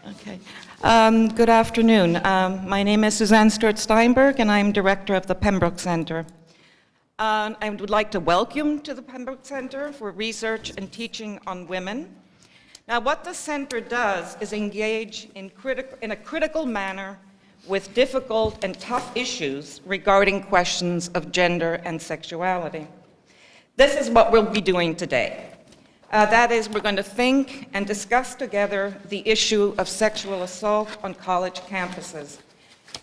Okay. Good afternoon. My name is Suzanne Stewart-Steinberg, and I'm director of the Pembroke Center. I would like to welcome to the Pembroke Center for Research and Teaching on Women. Now, what the center does is engage in a critical manner with difficult and tough issues regarding questions of gender and sexuality. This is what we'll be doing today. That is, we're going to think and discuss together the issue of sexual assault on college campuses.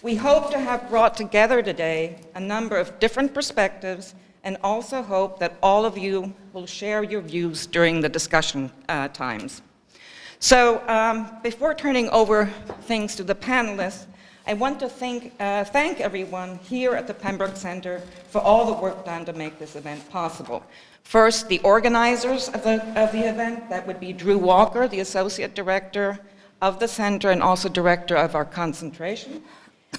We hope to have brought together today a number of different perspectives and also hope that all of you will share your views during the discussion times. So before turning over things to the panelists, I want to thank everyone here at the Pembroke Center for all the work done to make this event possible. First, the organizers of the event, that would be Drew Walker, the Associate Director of the Center and also Director of our concentration,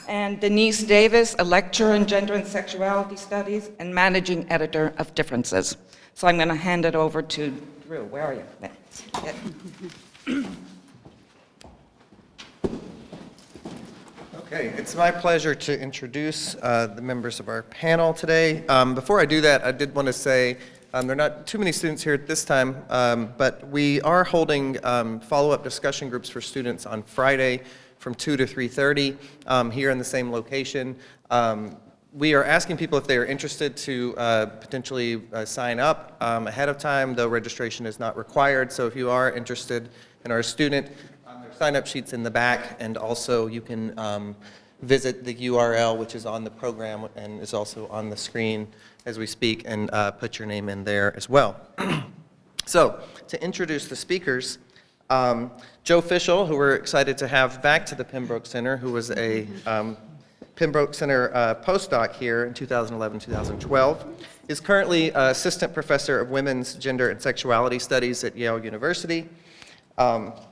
and Denise Davis, a lecturer in Gender and Sexuality Studies and Managing Editor of Differences. So I'm going to hand it over to Drew. Where are you? Okay, it's my pleasure to introduce the members of our panel today. Before I do that, I did want to say there are not too many students here at this time, but we are holding follow-up discussion groups for students on Friday from 2 to 3:30 here in the same location. We are asking people if they are interested to potentially sign up ahead of time, though registration is not required. So if you are interested and are a student, there's sign-up sheets in the back, and also you can visit the URL, which is on the program and is also on the screen as we speak, and put your name in there as well. So to introduce the speakers, Joe Fischel, who we're excited to have back to the Pembroke Center, who was a Pembroke Center postdoc here in 2011-2012, is currently Assistant Professor of Women's Gender and Sexuality Studies at Yale University.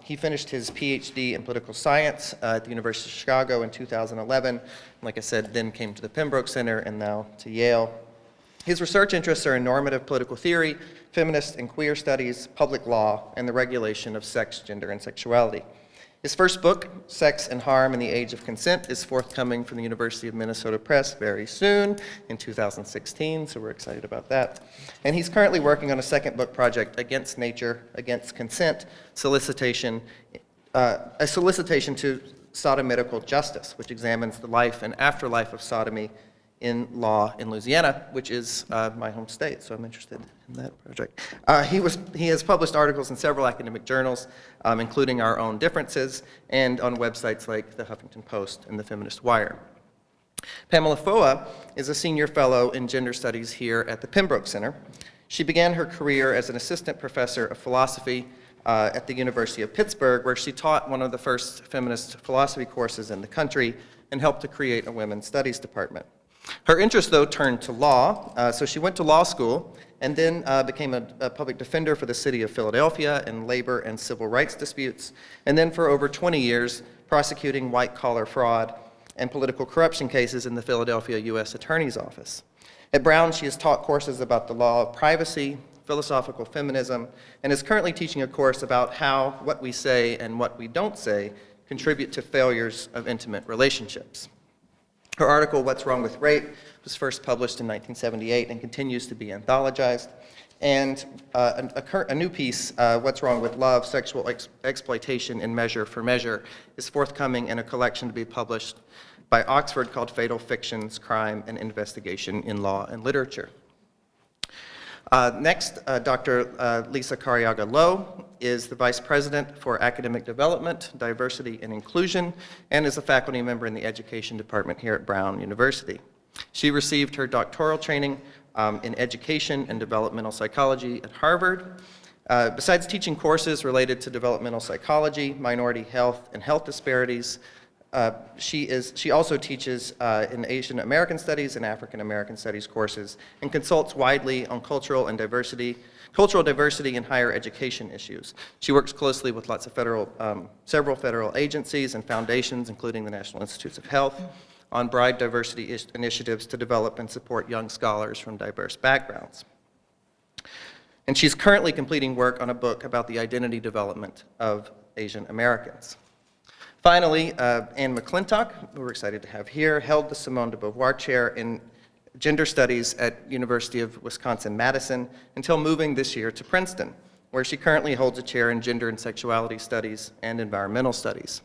He finished his PhD in political science at the University of Chicago in 2011. Like I said, then came to the Pembroke Center and now to Yale. His research interests are in normative political theory, feminist and queer studies, public law, and the regulation of sex, gender, and sexuality. His first book, Sex and Harm in the Age of Consent, is forthcoming from the University of Minnesota Press very soon in 2016, so we're excited about that. And he's currently working on a second book project, Against Nature, Against Consent, a solicitation to sodomitical justice, which examines the life and afterlife of sodomy in law in Louisiana, which is my home state, so I'm interested in that project. He has published articles in several academic journals, including Our Own Differences, and on websites like the Huffington Post and the Feminist Wire. Pamela Foa is a senior fellow in gender studies here at the Pembroke Center. She began her career as an assistant professor of philosophy at the University of Pittsburgh, where she taught one of the first feminist philosophy courses in the country and helped to create a women's studies department. Her interest, though, turned to law, so she went to law school and then became a public defender for the city of Philadelphia in labor and civil rights disputes, and then for over 20 years prosecuting white-collar fraud and political corruption cases in the Philadelphia U.S. Attorney's Office. At Brown, she has taught courses about the law of privacy, philosophical feminism, and is currently teaching a course about how what we say and what we don't say contribute to failures of intimate relationships. Her article, What's Wrong with Rape, was first published in 1978 and continues to be anthologized. And a new piece, What's Wrong with Love, Sexual Exploitation in Measure for Measure, is forthcoming in a collection to be published by Oxford called Fatal Fictions, Crime and Investigation in Law and Literature. Next, Dr. Liza Cariaga-Lo is the Vice President for Academic Development, Diversity, and Inclusion, and is a faculty member in the Education Department here at Brown University. She received her doctoral training in Education and Developmental Psychology at Harvard. Besides teaching courses related to developmental psychology, minority health, and health disparities, she also teaches in Asian American Studies and African American Studies courses and consults widely on cultural diversity in higher education issues. She works closely with lots of several federal agencies and foundations, including the National Institutes of Health, on broad diversity initiatives to develop and support young scholars from diverse backgrounds. And she's currently completing work on a book about the identity development of Asian Americans. Finally, Anne McClintock, who we're excited to have here, held the Simone de Beauvoir Chair in Gender Studies at University of Wisconsin-Madison until moving this year to Princeton, where she currently holds a chair in Gender and Sexuality Studies and Environmental Studies.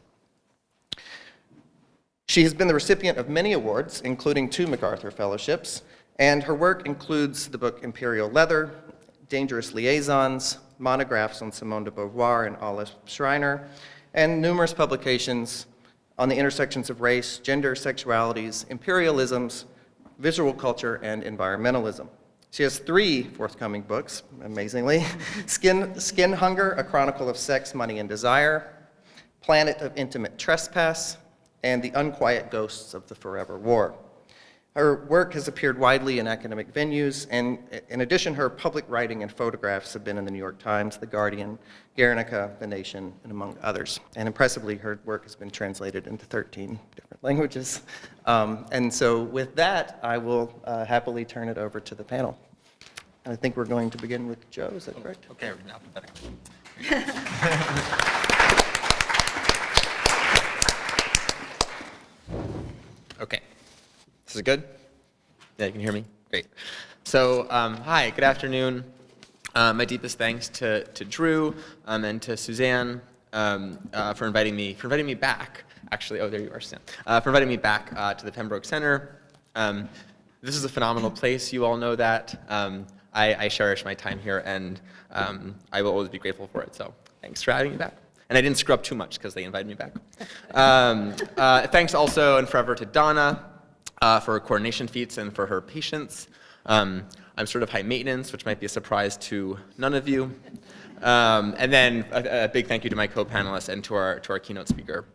She has been the recipient of many awards, including 2 MacArthur Fellowships, and her work includes the book Imperial Leather, Dangerous Liaisons, monographs on Simone de Beauvoir and Olive Schreiner, and numerous publications on the intersections of race, gender, sexualities, imperialisms, visual culture, and environmentalism. She has 3 forthcoming books, amazingly. Skin Hunger, A Chronicle of Sex, Money, and Desire, Planet of Intimate Trespass, and The Unquiet Ghosts of the Forever War. Her work has appeared widely in academic venues, and in addition, her public writing and photographs have been in the New York Times, The Guardian, Guernica, The Nation, and among others. And impressively, her work has been translated into 13 different languages. And so with that, I will happily turn it over to the panel. And I think we're going to begin with Joe, is that correct? Okay, we're in alphabetical. Okay. This is good? Yeah, you can hear me? Great. So, hi, good afternoon. My deepest thanks to Drew and to Suzanne for inviting me back. Actually, oh, there you are, Suzanne. For inviting me back to the Pembroke Center. This is a phenomenal place. You all know that. I cherish my time here, and I will always be grateful for it. So, thanks for having me back. And I didn't screw up too much because they invited me back. Thanks also and forever to Donna for her coordination feats and for her patience. I'm sort of high maintenance, which might be a surprise to none of you. And then a big thank you to my co-panelists and to our keynote speaker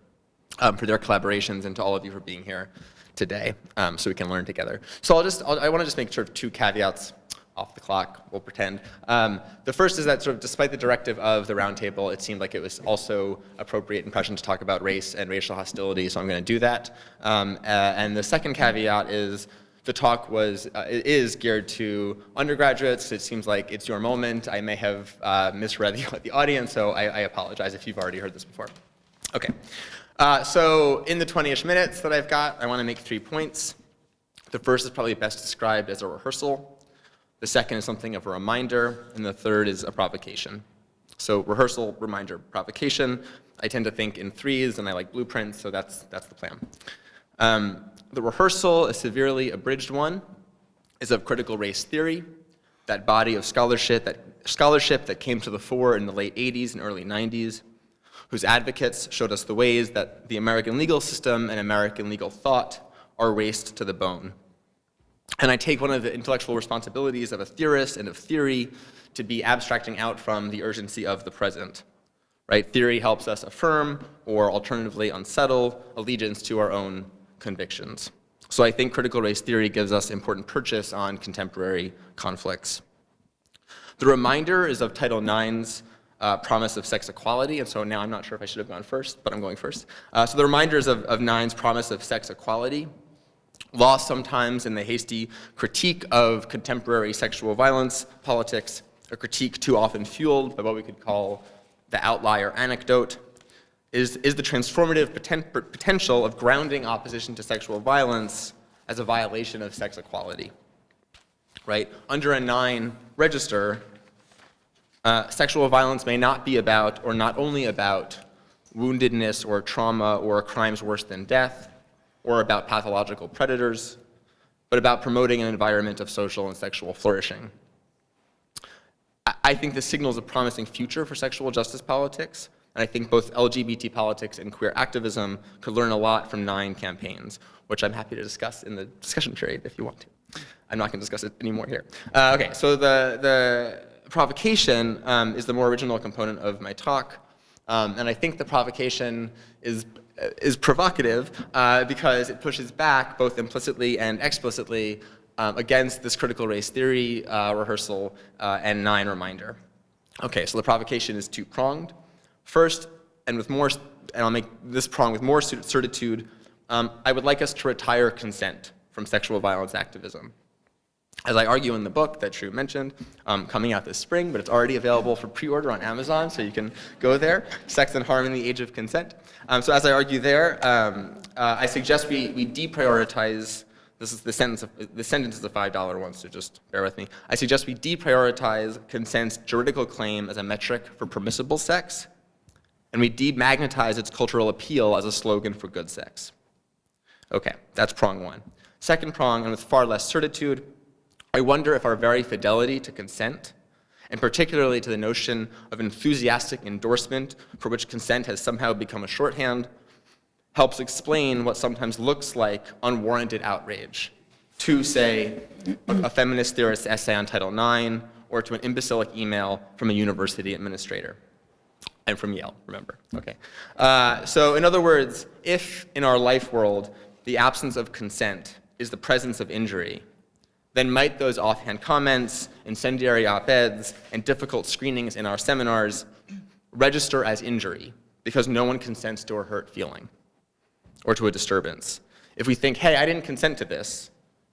for their collaborations, and to all of you for being here today so we can learn together. So I want to just make sort of 2 caveats off the clock, we'll pretend. The first is that sort of despite the directive of the Roundtable, it seemed like it was also appropriate and prescient to talk about race and racial hostility, so I'm going to do that. And the second caveat is the talk is geared to undergraduates. It seems like it's your moment. I may have misread the audience, so I apologize if you've already heard this before. Okay. So in the 20-ish minutes that I've got, I want to make 3 points. The first is probably best described as a rehearsal. The second is something of a reminder, and the third is a provocation. So rehearsal, reminder, provocation. I tend to think in 3s, and I like blueprints, so that's the plan. The rehearsal, a severely abridged one, is of critical race theory, that body of scholarship that came to the fore in the late 80s and early 90s, whose advocates showed us the ways that the American legal system and American legal thought are raced to the bone. And I take one of the intellectual responsibilities of a theorist and of theory to be abstracting out from the urgency of the present. Right? Theory helps us affirm, or alternatively unsettle, allegiance to our own convictions. So I think critical race theory gives us important purchase on contemporary conflicts. The reminder is of Title IX's promise of sex equality, and so now I'm not sure if I should have gone first, but I'm going first. So the reminder is of IX's promise of sex equality, lost sometimes in the hasty critique of contemporary sexual violence politics, a critique too often fueled by what we could call the outlier anecdote, is the transformative potential of grounding opposition to sexual violence as a violation of sex equality. Right? Under a 9 register, sexual violence may not be about, or not only about, woundedness or trauma or crimes worse than death, or about pathological predators, but about promoting an environment of social and sexual flourishing. I think this signals a promising future for sexual justice politics, and I think both LGBT politics and queer activism could learn a lot from 9 campaigns, which I'm happy to discuss in the discussion period if you want to. I'm not going to discuss it anymore here. Okay, so the provocation is the more original component of my talk, and I think the provocation is provocative because it pushes back both implicitly and explicitly against this critical race theory rehearsal and 9 reminder. Okay, so the provocation is 2-pronged. First, and I'll make this prong with more certitude, I would like us to retire consent from sexual violence activism. As I argue in the book that Drew mentioned, coming out this spring, but it's already available for pre-order on Amazon, so you can go there, Sex and Harm in the Age of Consent. So as I argue there, I suggest we deprioritize, this is the sentence is the $5 one, so just bear with me. I suggest we deprioritize consent's juridical claim as a metric for permissible sex, and we demagnetize its cultural appeal as a slogan for good sex. Okay, that's prong one. Second prong, and with far less certitude, I wonder if our very fidelity to consent, and particularly to the notion of enthusiastic endorsement for which consent has somehow become a shorthand, helps explain what sometimes looks like unwarranted outrage to, say, a feminist theorist's essay on Title IX, or to an imbecilic email from a university administrator. I'm from Yale, remember. Okay. So in other words, if in our life world the absence of consent is the presence of injury, then might those offhand comments, incendiary op-eds, and difficult screenings in our seminars register as injury because no one consents to a hurt feeling or to a disturbance? If we think, hey, I didn't consent to this,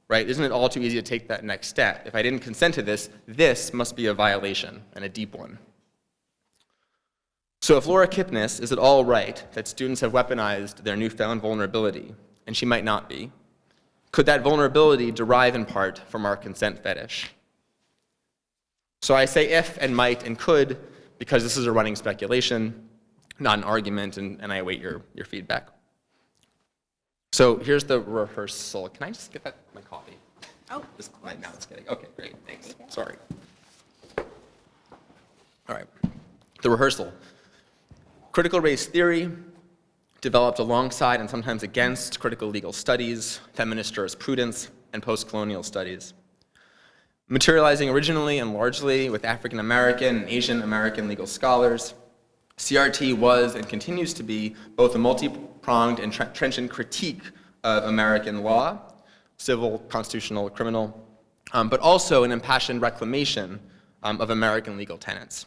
right, isn't it all too easy to take that next step? If I didn't consent to this, this must be a violation, and a deep one. So if Laura Kipnis is it all right that students have weaponized their newfound vulnerability, and she might not be, could that vulnerability derive in part from our consent fetish? So I say if and might and could because this is a running speculation, not an argument, and I await your feedback. So here's the rehearsal. Can I just get my coffee? Oh. My mouth's getting, okay, great, thanks. Sorry. All right, the rehearsal. Critical race theory, developed alongside and sometimes against critical legal studies, feminist jurisprudence, and post-colonial studies. Materializing originally and largely with African American and Asian American legal scholars, CRT was and continues to be both a multi-pronged and trenchant critique of American law, civil, constitutional, criminal, but also an impassioned reclamation of American legal tenets.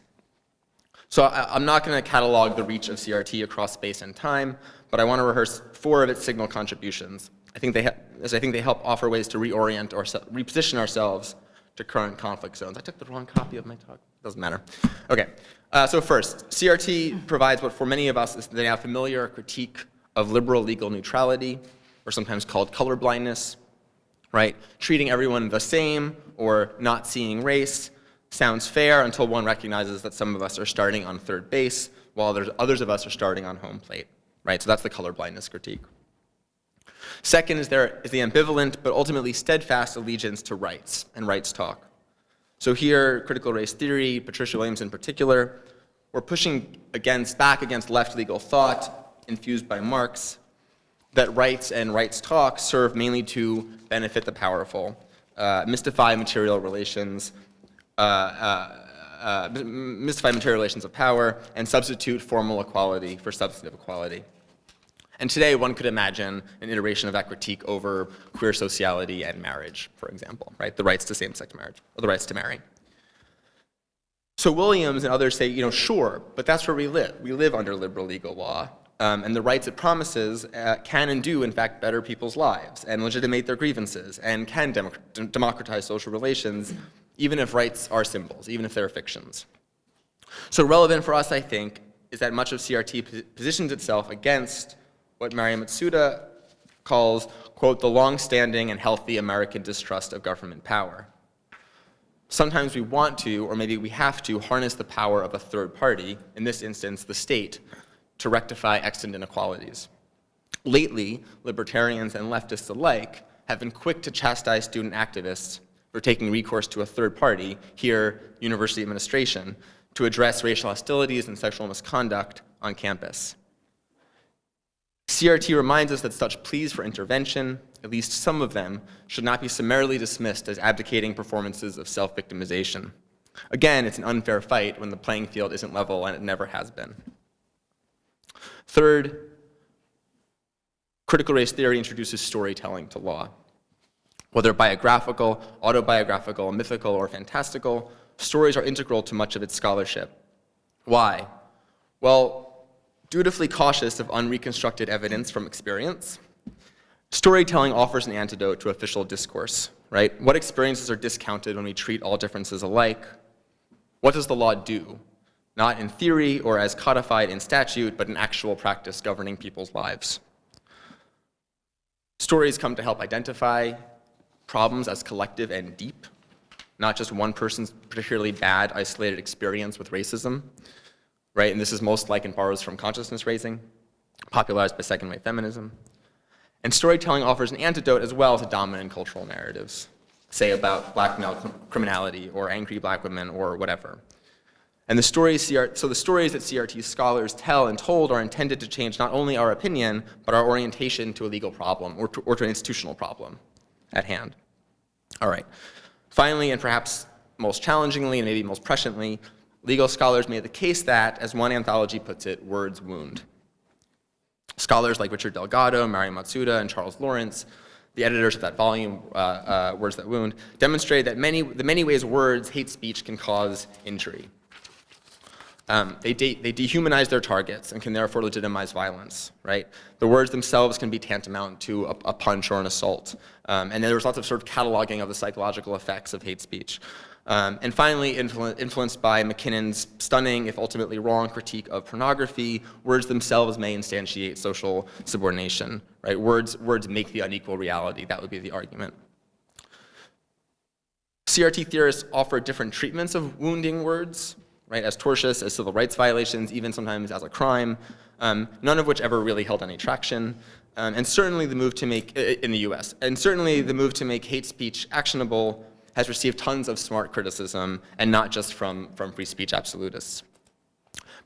So I'm not going to catalog the reach of CRT across space and time, but I want to rehearse 4 of its signal contributions. I think they help offer ways to reorient or reposition ourselves to current conflict zones. I took the wrong copy of my talk. Doesn't matter. Okay. So first, CRT provides what for many of us is the now familiar critique of liberal legal neutrality, or sometimes called colorblindness, right? Treating everyone the same or not seeing race sounds fair until one recognizes that some of us are starting on third base while others of us are starting on home plate, right? So that's the colorblindness critique. Second is the ambivalent but ultimately steadfast allegiance to rights and rights talk. So here, critical race theory, Patricia Williams in particular, we're pushing back against left legal thought infused by Marx that rights and rights talk serve mainly to benefit the powerful, mystify material relations, of power, and substitute formal equality for substantive equality. And today, one could imagine an iteration of that critique over queer sociality and marriage, for example, right? The rights to same-sex marriage, or the rights to marry. So Williams and others say, sure, but that's where we live. We live under liberal legal law, and the rights it promises can and do, in fact, better people's lives and legitimate their grievances and can democratize social relations, even if rights are symbols, even if they're fictions. So relevant for us, I think, is that much of CRT positions itself against what Mariam Matsuda calls, quote, the long-standing and healthy American distrust of government power. Sometimes we want to, or maybe we have to, harness the power of a third party, in this instance, the state, to rectify extant inequalities. Lately, libertarians and leftists alike have been quick to chastise student activists for taking recourse to a third party, here, university administration, to address racial hostilities and sexual misconduct on campus. CRT reminds us that such pleas for intervention, at least some of them, should not be summarily dismissed as abdicating performances of self-victimization. Again, it's an unfair fight when the playing field isn't level, and it never has been. Third, critical race theory introduces storytelling to law. Whether biographical, autobiographical, mythical, or fantastical, stories are integral to much of its scholarship. Why? Well, dutifully cautious of unreconstructed evidence from experience, Storytelling offers an antidote to official discourse, right? What experiences are discounted when we treat all differences alike? What does the law do? Not in theory or as codified in statute, but in actual practice governing people's lives. Stories come to help identify problems as collective and deep, not just one person's particularly bad, isolated experience with racism, right? And this is most like and borrows from consciousness raising, popularized by second-wave feminism. And storytelling offers an antidote as well to dominant cultural narratives, say about black male criminality or angry black women or whatever. And the stories that CRT scholars tell and told are intended to change not only our opinion, but our orientation to a legal problem or to an institutional problem at hand. All right. Finally, and perhaps most challengingly and maybe most presciently, legal scholars made the case that, as one anthology puts it, words wound. Scholars like Richard Delgado, Mario Matsuda, and Charles Lawrence, the editors of that volume, Words That Wound, demonstrate that the many ways words, hate speech, can cause injury. They dehumanize their targets and can therefore legitimize violence, right? The words themselves can be tantamount to a punch or an assault. And then there's lots of sort of cataloging of the psychological effects of hate speech. And finally, influenced by McKinnon's stunning, if ultimately wrong, critique of pornography, words themselves may instantiate social subordination, right? Words make the unequal reality. That would be the argument. CRT theorists offer different treatments of wounding words, right, as tortious, as civil rights violations, even sometimes as a crime, none of which ever really held any traction. And certainly the move to make, in the US, and certainly the move to make hate speech actionable has received tons of smart criticism, and not just from free speech absolutists.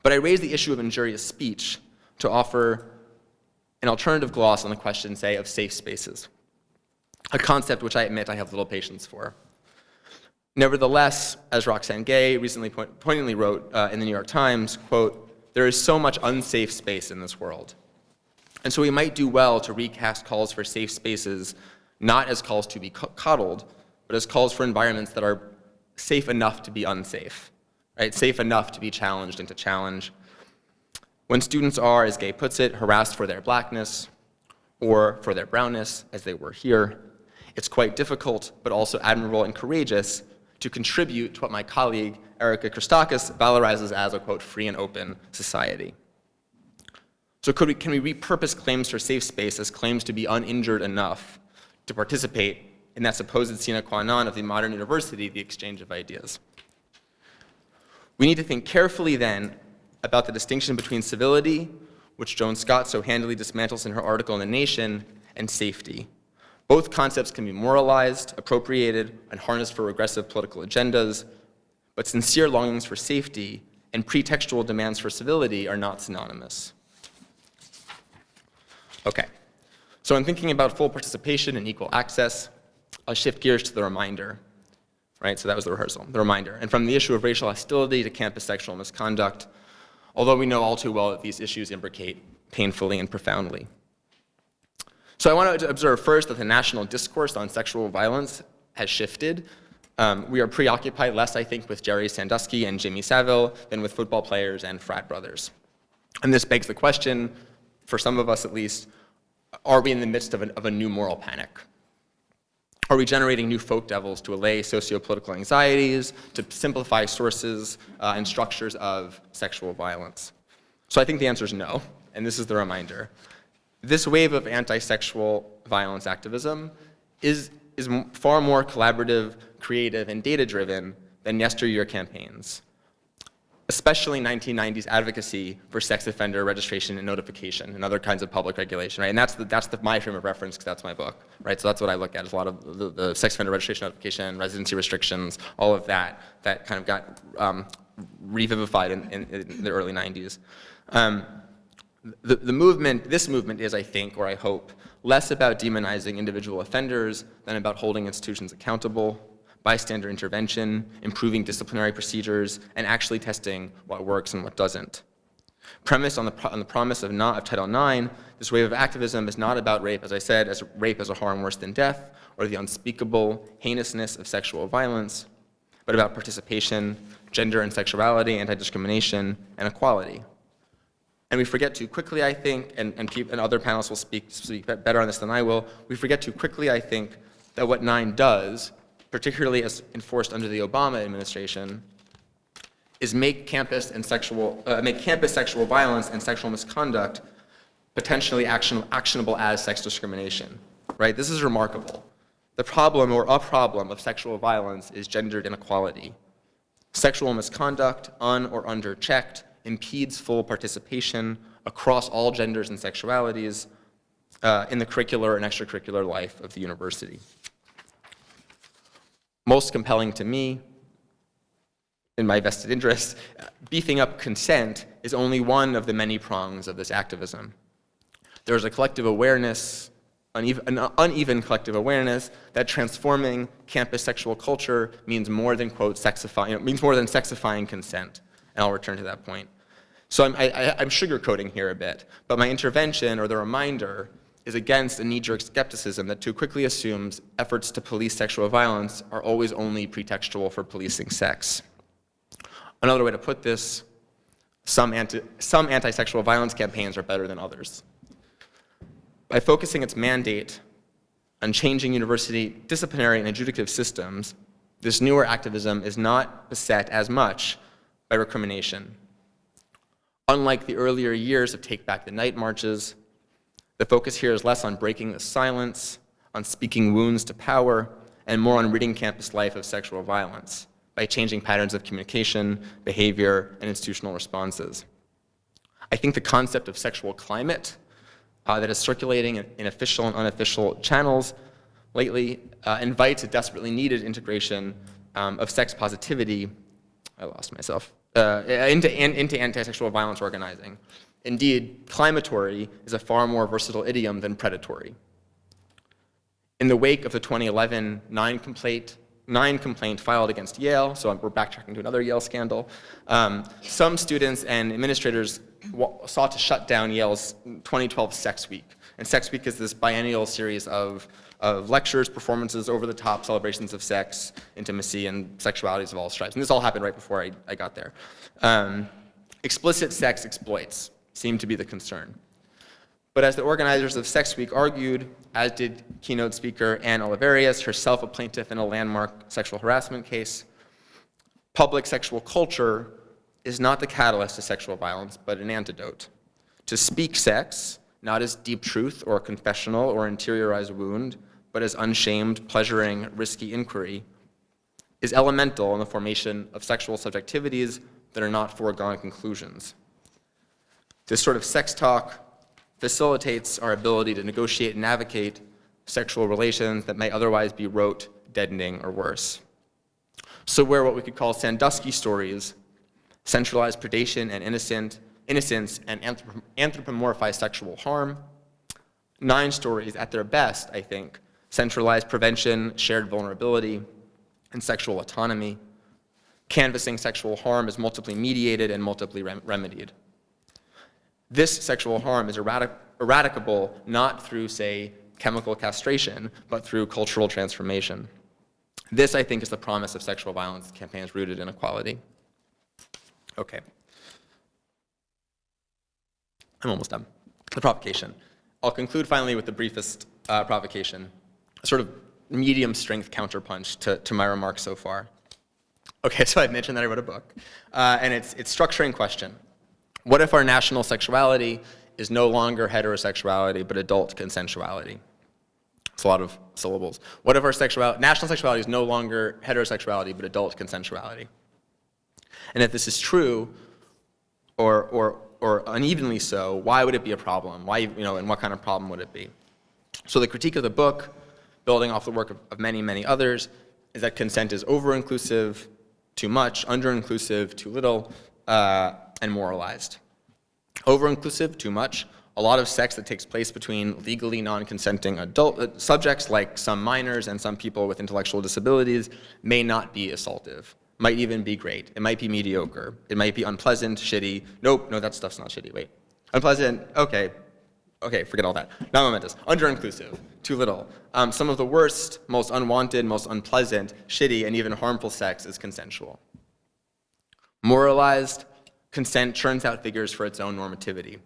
But I raise the issue of injurious speech to offer an alternative gloss on the question, say, of safe spaces, a concept which I admit I have little patience for. Nevertheless, as Roxane Gay recently poignantly wrote in the New York Times, quote, "There is so much unsafe space in this world. And so we might do well to recast calls for safe spaces not as calls to be coddled, but as calls for environments that are safe enough to be unsafe, right? Safe enough to be challenged and to challenge. When students are, as Gay puts it, harassed for their blackness or for their brownness, as they were here, it's quite difficult, but also admirable and courageous to contribute to what my colleague Erica Christakis valorizes as a, quote, free and open society. So can we repurpose claims for safe space as claims to be uninjured enough to participate in that supposed sine qua non of the modern university, the exchange of ideas? We need to think carefully then about the distinction between civility, which Joan Scott so handily dismantles in her article in The Nation, and safety. Both concepts can be moralized, appropriated, and harnessed for regressive political agendas, but sincere longings for safety and pretextual demands for civility are not synonymous. Okay, so in thinking about full participation and equal access, I'll shift gears to the reminder, right? So that was the rehearsal, the reminder. And from the issue of racial hostility to campus sexual misconduct, although we know all too well that these issues implicate painfully and profoundly. So I want to observe first that the national discourse on sexual violence has shifted. We are preoccupied less, I think, with Jerry Sandusky and Jimmy Savile than with football players and frat brothers. And this begs the question, for some of us at least, are we in the midst of a new moral panic? Are we generating new folk devils to allay socio-political anxieties, to simplify sources and structures of sexual violence? So I think the answer is no, and this is the reminder. This wave of anti-sexual violence activism is far more collaborative, creative, and data-driven than yesteryear campaigns, especially 1990s advocacy for sex offender registration and notification and other kinds of public regulation, right? And that's my frame of reference, because that's my book, right? So that's what I look at, is a lot of the sex offender registration notification, residency restrictions, all of that kind of got revivified in the early 90s. This movement is, I think, or I hope, less about demonizing individual offenders than about holding institutions accountable, bystander intervention, improving disciplinary procedures, and actually testing what works and what doesn't. Premised on the promise of Title IX, this wave of activism is not about rape, as I said, as rape as a harm worse than death, or the unspeakable heinousness of sexual violence, but about participation, gender and sexuality, anti-discrimination, and equality. And we forget too quickly, I think, and other panelists will speak better on this than I will, we forget too quickly, I think, that what 9 does, particularly as enforced under the Obama administration, is make campus sexual violence and sexual misconduct potentially actionable as sex discrimination, right? This is remarkable. The problem, or a problem, of sexual violence is gendered inequality. Sexual misconduct, or underchecked, impedes full participation across all genders and sexualities in the curricular and extracurricular life of the university. Most compelling to me, in my vested interest, beefing up consent is only one of the many prongs of this activism. There's a collective awareness, an uneven collective awareness, that transforming campus sexual culture means more than, quote, means more than sexifying consent. And I'll return to that point. So I'm sugarcoating here a bit, but my intervention, or the reminder, is against a knee-jerk skepticism that too quickly assumes efforts to police sexual violence are always only pretextual for policing sex. Another way to put this, some anti-sexual violence campaigns are better than others. By focusing its mandate on changing university disciplinary and adjudicative systems, this newer activism is not beset as much by recrimination. Unlike the earlier years of Take Back the Night marches, the focus here is less on breaking the silence, on speaking wounds to power, and more on ridding campus life of sexual violence by changing patterns of communication, behavior, and institutional responses. I think the concept of sexual climate that is circulating in official and unofficial channels lately invites a desperately needed integration of sex positivity, into anti-sexual violence organizing. Indeed, climatory is a far more versatile idiom than predatory. In the wake of the 2011 9 complaint filed against Yale, so we're backtracking to another Yale scandal, some students and administrators sought to shut down Yale's 2012 Sex Week. And Sex Week is this biennial series of lectures, performances, over-the-top celebrations of sex, intimacy, and sexualities of all stripes. And this all happened right before I got there. Explicit sex exploits seemed to be the concern. But as the organizers of Sex Week argued, as did keynote speaker Ann Oliverius, herself a plaintiff in a landmark sexual harassment case, public sexual culture is not the catalyst to sexual violence, but an antidote. To speak sex, not as deep truth or confessional or interiorized wound, but as unshamed, pleasuring, risky inquiry, is elemental in the formation of sexual subjectivities that are not foregone conclusions. This sort of sex talk facilitates our ability to negotiate and navigate sexual relations that may otherwise be rote, deadening, or worse. So where what we could call Sandusky stories centralize predation and innocence and anthropomorphize sexual harm, 9 stories at their best, I think, centralize prevention, shared vulnerability, and sexual autonomy, canvassing sexual harm as multiply mediated and multiply remedied. This sexual harm is eradicable not through, say, chemical castration, but through cultural transformation. This, I think, is the promise of sexual violence campaigns rooted in equality. Okay. I'm almost done. The provocation. I'll conclude finally with the briefest provocation, a sort of medium-strength counterpunch to my remarks so far. Okay, so I mentioned that I wrote a book, and it's structuring question. What if our national sexuality is no longer heterosexuality, but adult consensuality? It's a lot of syllables. What if our national sexuality is no longer heterosexuality, but adult consensuality? And if this is true, or unevenly so, why would it be a problem? Why, and what kind of problem would it be? So the critique of the book, building off the work of many, many others, is that consent is over-inclusive, too much, under-inclusive, too little, and moralized. Over-inclusive, too much. A lot of sex that takes place between legally non-consenting adult subjects, like some minors and some people with intellectual disabilities, may not be assaultive. Might even be great. It might be mediocre. It might be unpleasant, shitty. Nope, no, that stuff's not shitty. Wait. Unpleasant, okay, forget all that. Not momentous. Under-inclusive, too little. Some of the worst, most unwanted, most unpleasant, shitty, and even harmful sex is consensual. Moralized, consent churns out figures for its own normativity.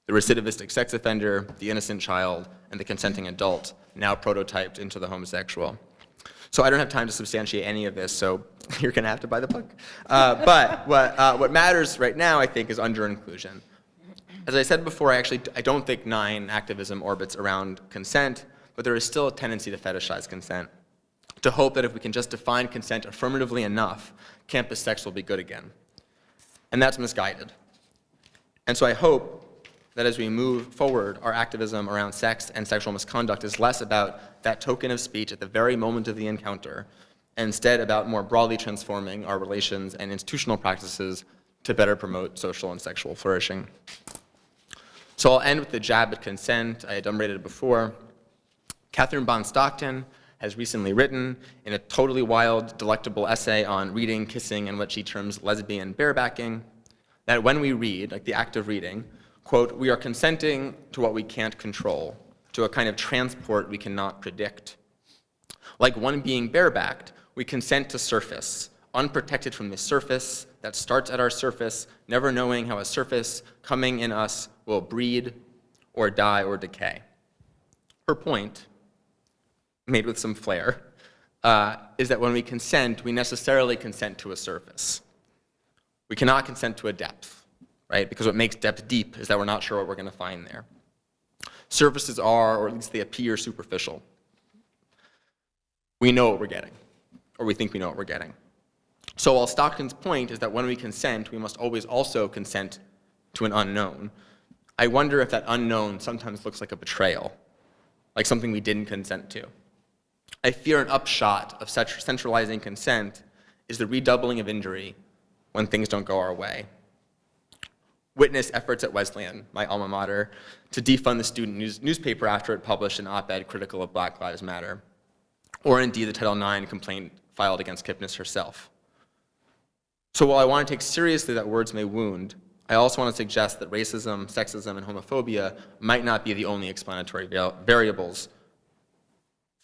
The recidivistic sex offender, the innocent child, and the consenting adult, now prototyped into the homosexual. So I don't have time to substantiate any of this, so you're going to have to buy the book. But what matters right now, I think, is under-inclusion. As I said before, I don't think 9 activism orbits around consent, but there is still a tendency to fetishize consent, to hope that if we can just define consent affirmatively enough, campus sex will be good again. And that's misguided. And so I hope that as we move forward, our activism around sex and sexual misconduct is less about that token of speech at the very moment of the encounter, and instead about more broadly transforming our relations and institutional practices to better promote social and sexual flourishing. So I'll end with the jab at consent. I had enumerated it before. Catherine Bond Stockton has recently written in a totally wild, delectable essay on reading, kissing, and what she terms lesbian barebacking, that when we read, like the act of reading, quote, we are consenting to what we can't control, to a kind of transport we cannot predict. Like one being barebacked, we consent to surface, unprotected from the surface that starts at our surface, never knowing how a surface coming in us will breed or die or decay. Her point, made with some flair, is that when we consent, we necessarily consent to a surface. We cannot consent to a depth, right? Because what makes depth deep is that we're not sure what we're going to find there. Surfaces are, or at least they appear, superficial. We know what we're getting, or we think we know what we're getting. So while Stockton's point is that when we consent, we must always also consent to an unknown, I wonder if that unknown sometimes looks like a betrayal, like something we didn't consent to. I fear an upshot of such centralizing consent is the redoubling of injury when things don't go our way. Witness efforts at Wesleyan, my alma mater, to defund the student newspaper after it published an op-ed critical of Black Lives Matter, or indeed the Title IX complaint filed against Kipnis herself. So while I want to take seriously that words may wound, I also want to suggest that racism, sexism, and homophobia might not be the only explanatory variables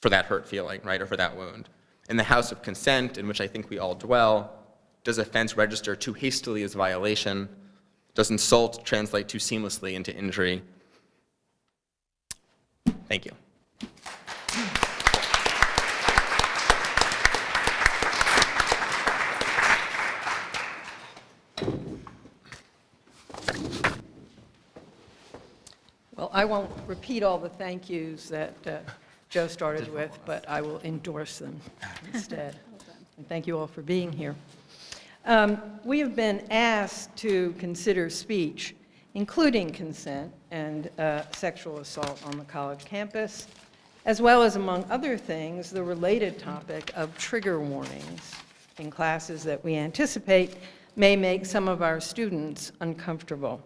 for that hurt feeling, right, or for that wound. In the house of consent, in which I think we all dwell, does offense register too hastily as violation? Does insult translate too seamlessly into injury? Thank you. Well, I won't repeat all the thank yous that Joe started with, but I will endorse them instead. And thank you all for being here. We have been asked to consider speech, including consent and sexual assault on the college campus, as well as, among other things, the related topic of trigger warnings in classes that we anticipate may make some of our students uncomfortable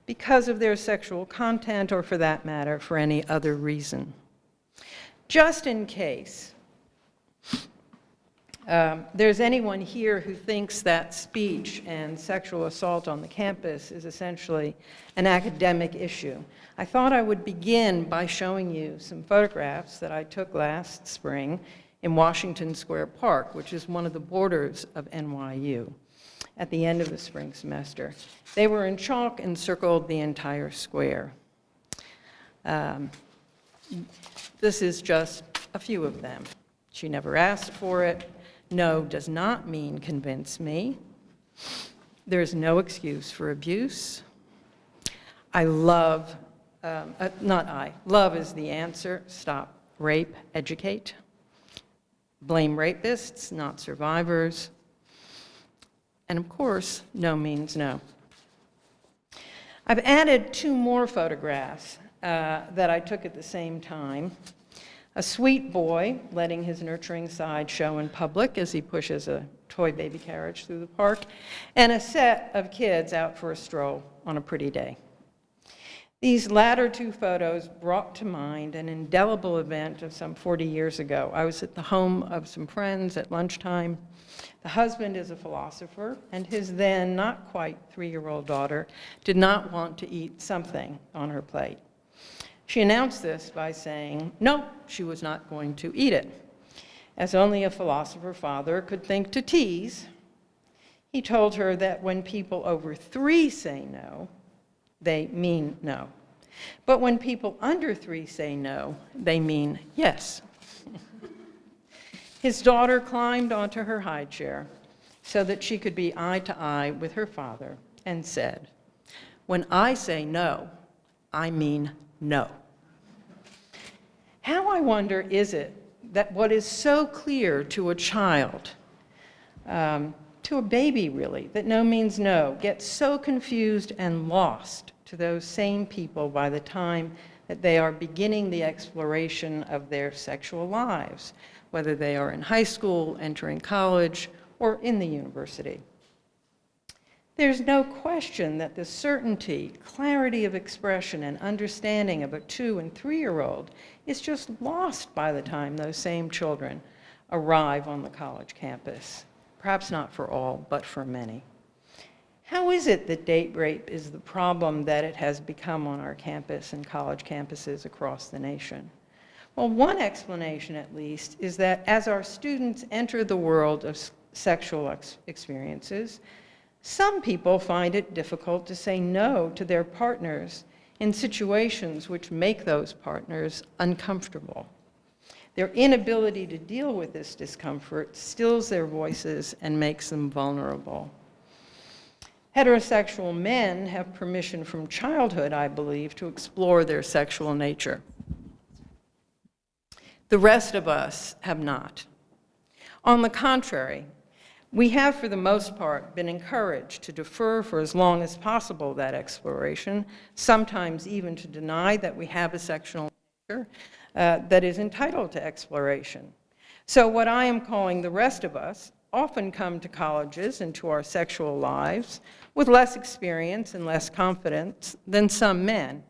because of their sexual content, or for that matter, for any other reason. Just in case there's anyone here who thinks that speech and sexual assault on the campus is essentially an academic issue, I thought I would begin by showing you some photographs that I took last spring in Washington Square Park, which is one of the borders of NYU, at the end of the spring semester. They were in chalk and circled the entire square. This is just a few of them. She never asked for it. No does not mean convince me. There's no excuse for abuse. Love is the answer. Stop rape, educate. Blame rapists, not survivors. And of course, no means no. I've added 2 more photographs that I took at the same time. A sweet boy letting his nurturing side show in public as he pushes a toy baby carriage through the park, and a set of kids out for a stroll on a pretty day. These latter 2 photos brought to mind an indelible event of some 40 years ago. I was at the home of some friends at lunchtime. The husband is a philosopher, and his then not quite 3-year-old daughter did not want to eat something on her plate. She announced this by saying, no, she was not going to eat it. As only a philosopher father could think to tease, He told her that when people over 3 say no, they mean no. But when people under 3 say no, they mean yes. His daughter climbed onto her high chair so that she could be eye to eye with her father and said, "When I say no, I mean no." How, I wonder, is it that what is so clear to a child, to a baby really, that no means no, gets so confused and lost to those same people by the time that they are beginning the exploration of their sexual lives, whether they are in high school, entering college, or in the university? There's no question that the certainty, clarity of expression, and understanding of a 2- and 3-year-old is just lost by the time those same children arrive on the college campus. Perhaps not for all, but for many. How is it that date rape is the problem that it has become on our campus and college campuses across the nation? Well, one explanation, at least, is that as our students enter the world of sexual experiences, some people find it difficult to say no to their partners in situations which make those partners uncomfortable. Their inability to deal with this discomfort stills their voices and makes them vulnerable. Heterosexual men have permission from childhood, I believe, to explore their sexual nature. The rest of us have not. On the contrary, we have, for the most part, been encouraged to defer for as long as possible that exploration, sometimes even to deny that we have a sexual nature that is entitled to exploration. So what I am calling the rest of us often come to colleges and to our sexual lives with less experience and less confidence than some men.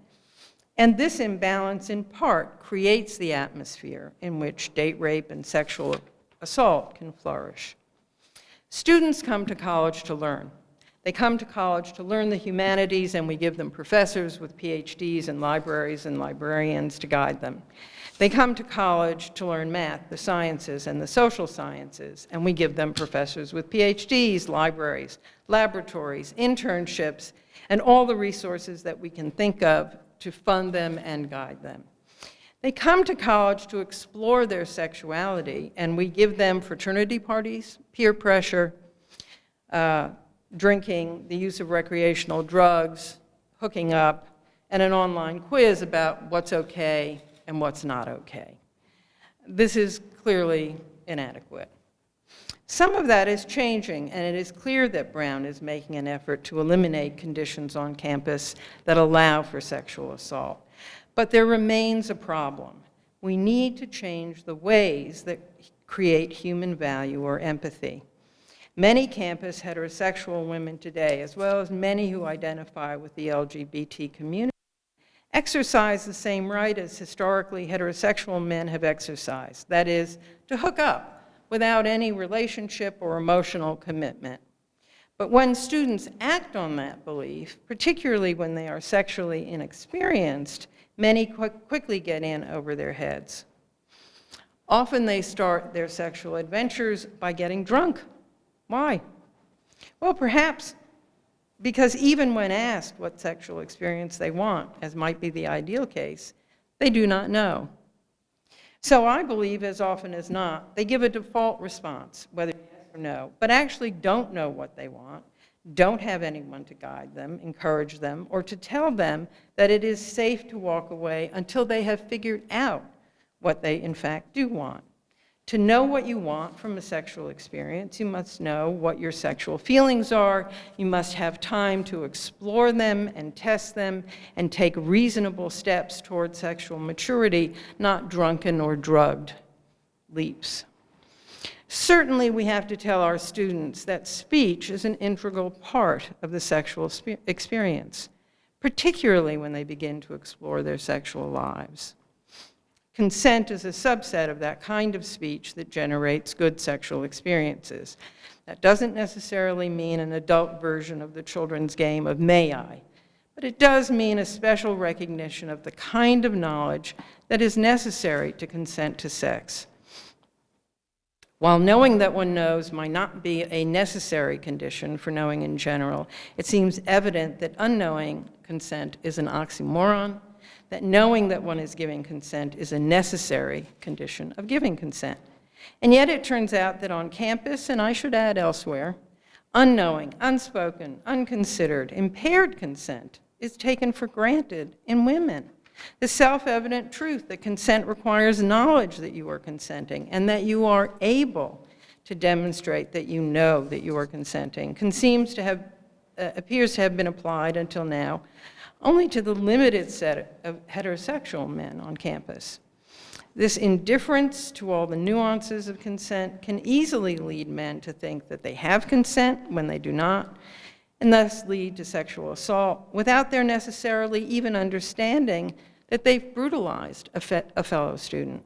And this imbalance, in part, creates the atmosphere in which date rape and sexual assault can flourish. Students come to college to learn. They come to college to learn the humanities, and we give them professors with PhDs and libraries and librarians to guide them. They come to college to learn math, the sciences, and the social sciences, and we give them professors with PhDs, libraries, laboratories, internships, and all the resources that we can think of to fund them and guide them. They come to college to explore their sexuality, and we give them fraternity parties, peer pressure, drinking, the use of recreational drugs, hooking up, and an online quiz about what's okay and what's not okay. This is clearly inadequate. Some of that is changing, and it is clear that Brown is making an effort to eliminate conditions on campus that allow for sexual assault. But there remains a problem. We need to change the ways that create human value or empathy. Many campus heterosexual women today, as well as many who identify with the LGBT community, exercise the same right as historically heterosexual men have exercised, that is, to hook up without any relationship or emotional commitment. But when students act on that belief, particularly when they are sexually inexperienced, many quickly get in over their heads. Often they start their sexual adventures by getting drunk. Why? Well, perhaps because even when asked what sexual experience they want, as might be the ideal case, they do not know. So I believe, as often as not, they give a default response, whether yes or no, but actually don't know what they want, don't have anyone to guide them, encourage them, or to tell them that it is safe to walk away until they have figured out what they in fact do want. To know what you want from a sexual experience, you must know what your sexual feelings are, you must have time to explore them and test them and take reasonable steps toward sexual maturity, not drunken or drugged leaps. Certainly, we have to tell our students that speech is an integral part of the sexual experience, particularly when they begin to explore their sexual lives. Consent is a subset of that kind of speech that generates good sexual experiences. That doesn't necessarily mean an adult version of the children's game of may I, but it does mean a special recognition of the kind of knowledge that is necessary to consent to sex. While knowing that one knows might not be a necessary condition for knowing in general, it seems evident that unknowing consent is an oxymoron, that knowing that one is giving consent is a necessary condition of giving consent. And yet it turns out that on campus, and I should add elsewhere, unknowing, unspoken, unconsidered, impaired consent is taken for granted in women. The self-evident truth that consent requires knowledge that you are consenting and that you are able to demonstrate that you know that you are consenting appears to have been applied until now only to the limited set of heterosexual men on campus. This indifference to all the nuances of consent can easily lead men to think that they have consent when they do not, and thus lead to sexual assault without their necessarily even understanding that they've brutalized a fellow student.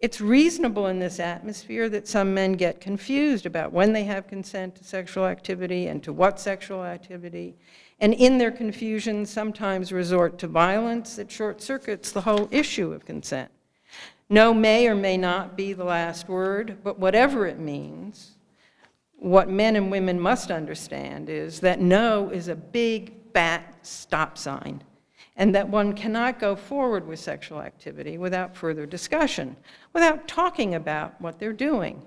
It's reasonable in this atmosphere that some men get confused about when they have consent to sexual activity and to what sexual activity, and in their confusion sometimes resort to violence that short-circuits the whole issue of consent. No may or may not be the last word, but whatever it means, what men and women must understand is that no is a big, fat stop sign, and that one cannot go forward with sexual activity without further discussion, without talking about what they're doing.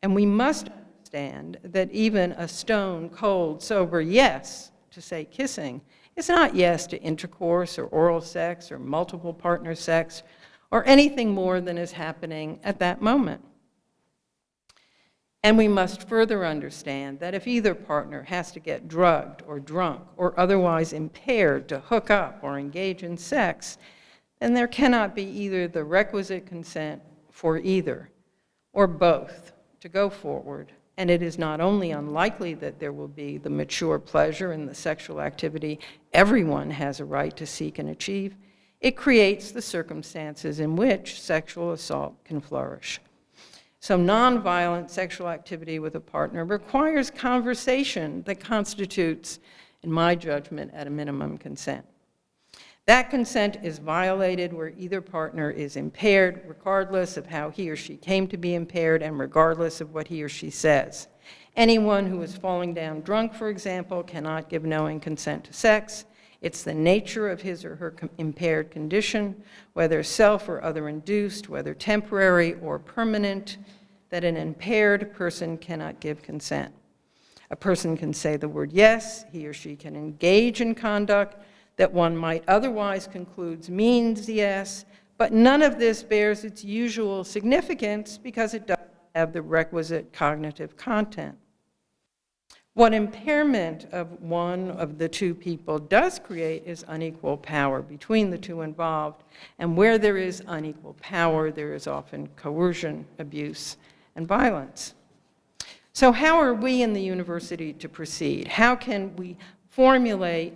And we must understand that even a stone, cold, sober yes to say kissing is not yes to intercourse or oral sex or multiple partner sex or anything more than is happening at that moment. And we must further understand that if either partner has to get drugged or drunk or otherwise impaired to hook up or engage in sex, then there cannot be either the requisite consent for either or both to go forward. And it is not only unlikely that there will be the mature pleasure in the sexual activity everyone has a right to seek and achieve, it creates the circumstances in which sexual assault can flourish. So nonviolent sexual activity with a partner requires conversation that constitutes, in my judgment, at a minimum, consent. That consent is violated where either partner is impaired, regardless of how he or she came to be impaired and regardless of what he or she says. Anyone who is falling down drunk, for example, cannot give knowing consent to sex. It's the nature of his or her impaired condition, whether self or other induced, whether temporary or permanent, that an impaired person cannot give consent. A person can say the word yes, he or she can engage in conduct that one might otherwise conclude means yes, but none of this bears its usual significance because it doesn't have the requisite cognitive content. What impairment of one of the two people does create is unequal power between the two involved, and where there is unequal power, there is often coercion, abuse, and violence. So how are we in the university to proceed? How can we formulate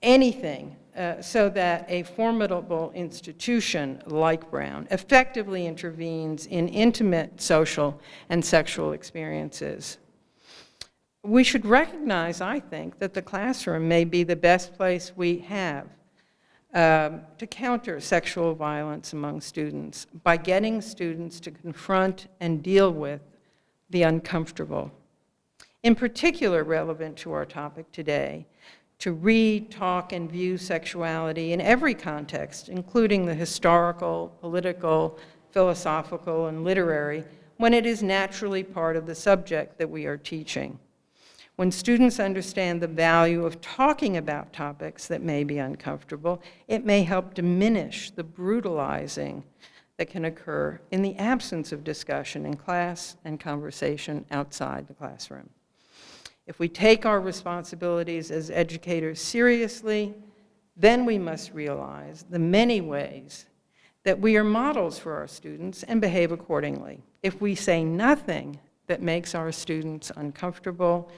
anything so that a formidable institution like Brown effectively intervenes in intimate social and sexual experiences? We should recognize, I think, that the classroom may be the best place we have to counter sexual violence among students by getting students to confront and deal with the uncomfortable. In particular, relevant to our topic today, to read, talk, and view sexuality in every context, including the historical, political, philosophical, and literary, when it is naturally part of the subject that we are teaching. When students understand the value of talking about topics that may be uncomfortable, it may help diminish the brutalizing that can occur in the absence of discussion in class and conversation outside the classroom. If we take our responsibilities as educators seriously, then we must realize the many ways that we are models for our students and behave accordingly. If we say nothing that makes our students uncomfortable,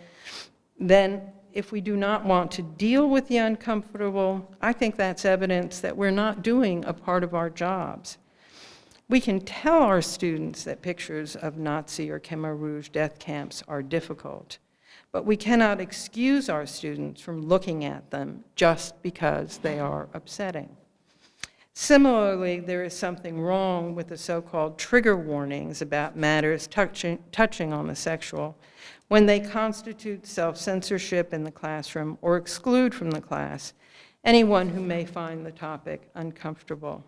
then if we do not want to deal with the uncomfortable, I think that's evidence that we're not doing a part of our jobs. We can tell our students that pictures of Nazi or Khmer Rouge death camps are difficult, but we cannot excuse our students from looking at them just because they are upsetting. Similarly, there is something wrong with the so-called trigger warnings about matters touching on the sexual when they constitute self-censorship in the classroom or exclude from the class anyone who may find the topic uncomfortable.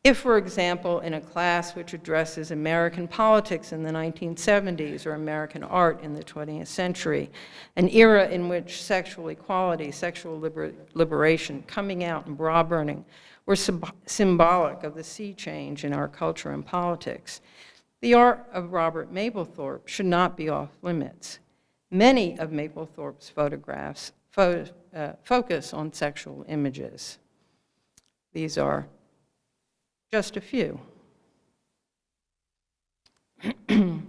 If, for example, in a class which addresses American politics in the 1970s or American art in the 20th century, an era in which sexual equality, sexual liberation, coming out and bra burning were symbolic of the sea change in our culture and politics, the art of Robert Mapplethorpe should not be off limits. Many of Mapplethorpe's photographs focus on sexual images. These are just a few. To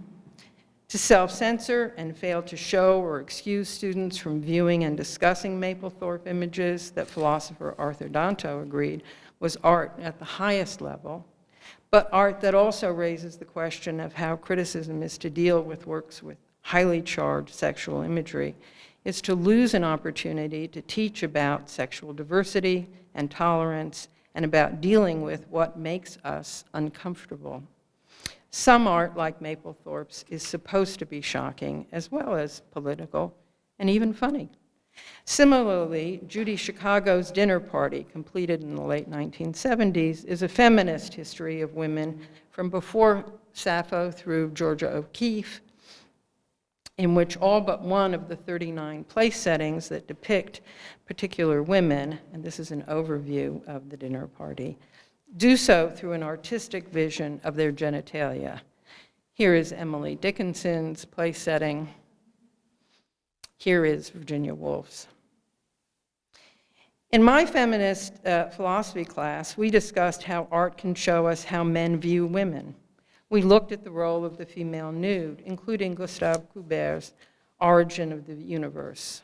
self-censor and fail to show or excuse students from viewing and discussing Mapplethorpe images that philosopher Arthur Danto agreed was art at the highest level, but art that also raises the question of how criticism is to deal with works with highly charged sexual imagery, is to lose an opportunity to teach about sexual diversity and tolerance and about dealing with what makes us uncomfortable. Some art, like Mapplethorpe's, is supposed to be shocking, as well as political, and even funny. Similarly, Judy Chicago's Dinner Party, completed in the late 1970s, is a feminist history of women from before Sappho through Georgia O'Keeffe, in which all but one of the 39 place settings that depict particular women, and this is an overview of the dinner party, do so through an artistic vision of their genitalia. Here is Emily Dickinson's place setting. Here is Virginia Woolf's. In my feminist philosophy class, we discussed how art can show us how men view women. We looked at the role of the female nude, including Gustave Courbet's Origin of the Universe.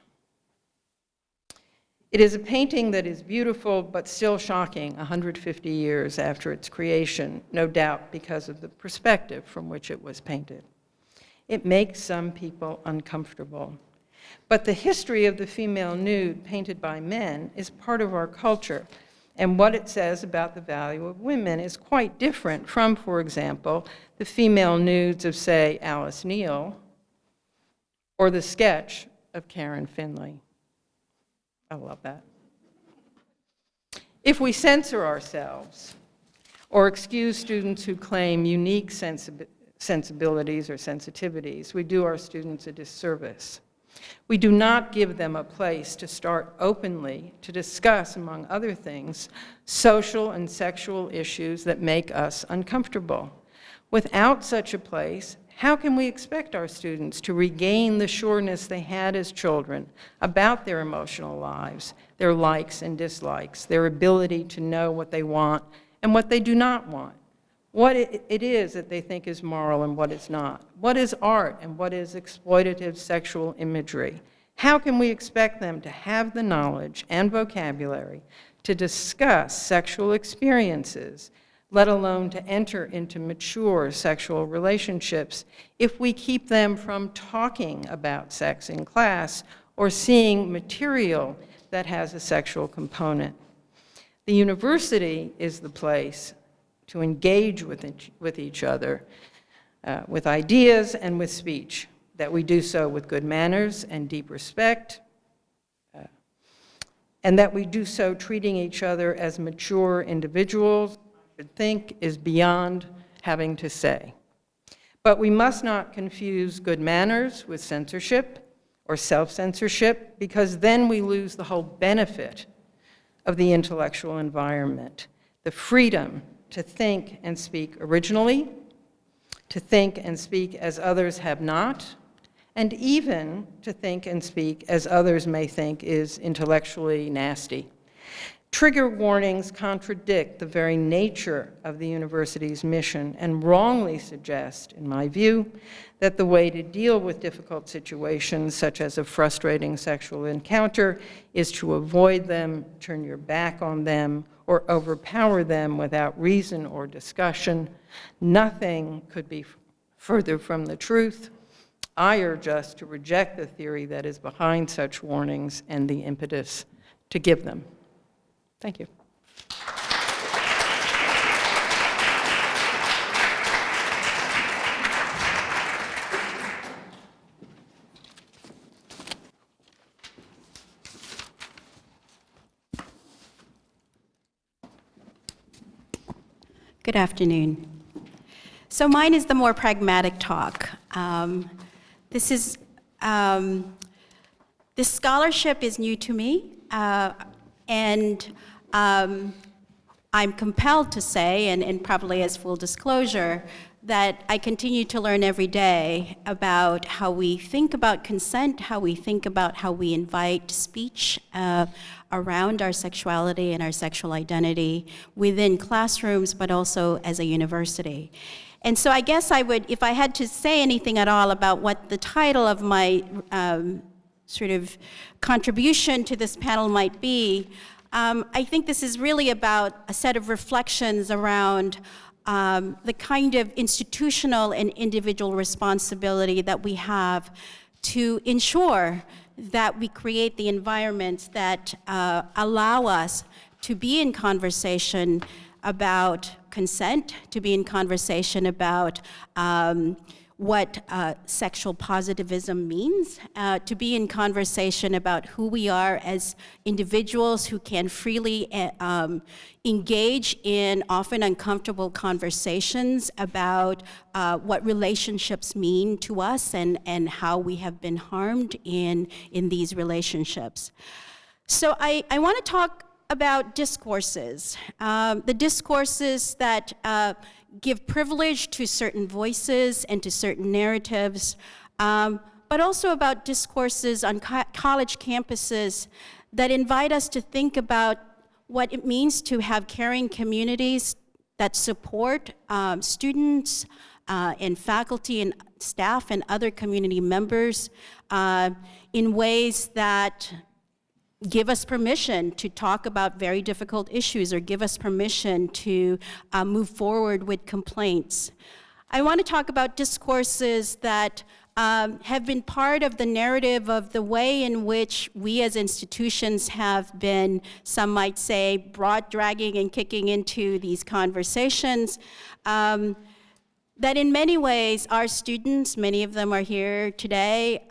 It is a painting that is beautiful but still shocking 150 years after its creation, no doubt because of the perspective from which it was painted. It makes some people uncomfortable. But the history of the female nude painted by men is part of our culture, and what it says about the value of women is quite different from, for example, the female nudes of, say, Alice Neal, or the sketch of Karen Finley. I love that. If we censor ourselves or excuse students who claim unique sensibilities or sensitivities, we do our students a disservice. We do not give them a place to start openly to discuss, among other things, social and sexual issues that make us uncomfortable. Without such a place, how can we expect our students to regain the sureness they had as children about their emotional lives, their likes and dislikes, their ability to know what they want and what they do not want, what it is that they think is moral and what is not, what is art and what is exploitative sexual imagery? How can we expect them to have the knowledge and vocabulary to discuss sexual experiences, let alone to enter into mature sexual relationships, if we keep them from talking about sex in class or seeing material that has a sexual component? The university is the place to engage with each other, with ideas and with speech, that we do so with good manners and deep respect, and that we do so treating each other as mature individuals, I should think, is beyond having to say. But we must not confuse good manners with censorship or self-censorship, because then we lose the whole benefit of the intellectual environment, the freedom to think and speak originally, to think and speak as others have not, and even to think and speak as others may think is intellectually nasty. Trigger warnings contradict the very nature of the university's mission and wrongly suggest, in my view, that the way to deal with difficult situations, such as a frustrating sexual encounter, is to avoid them, turn your back on them, or overpower them without reason or discussion. Nothing could be further from the truth. I urge us to reject the theory that is behind such warnings and the impetus to give them. Thank you. Good afternoon. So mine is the more pragmatic talk. This scholarship is new to me, and I'm compelled to say, and probably as full disclosure, that I continue to learn every day about how we think about consent, how we think about how we invite speech around our sexuality and our sexual identity within classrooms, but also as a university. And so I guess I would, if I had to say anything at all about what the title of my sort of contribution to this panel might be, I think this is really about a set of reflections around the kind of institutional and individual responsibility that we have to ensure that we create the environments that allow us to be in conversation about consent, to be in conversation about what sexual positivism means, to be in conversation about who we are as individuals who can freely engage in often uncomfortable conversations about what relationships mean to us and how we have been harmed in these relationships. So I want to talk about discourses, the discourses that give privilege to certain voices and to certain narratives, but also about discourses on college campuses that invite us to think about what it means to have caring communities that support students and faculty and staff and other community members in ways that give us permission to talk about very difficult issues or give us permission to move forward with complaints. I want to talk about discourses that have been part of the narrative of the way in which we as institutions have been, some might say, brought, dragging, and kicking into these conversations. That in many ways, our students, many of them are here today,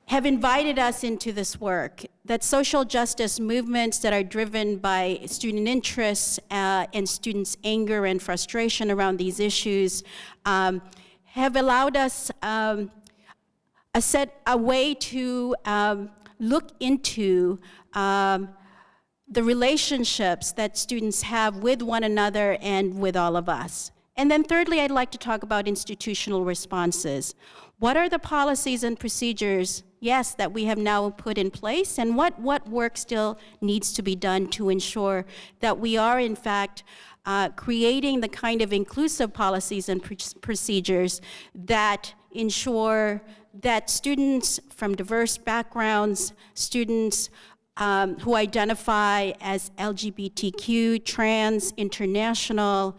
have invited us into this work, that social justice movements that are driven by student interests and students' anger and frustration around these issues have allowed us a way to look into the relationships that students have with one another and with all of us. And then thirdly, I'd like to talk about institutional responses. What are the policies and procedures, yes, that we have now put in place, and what work still needs to be done to ensure that we are, in fact, creating the kind of inclusive policies and procedures that ensure that students from diverse backgrounds, students who identify as LGBTQ, trans, international,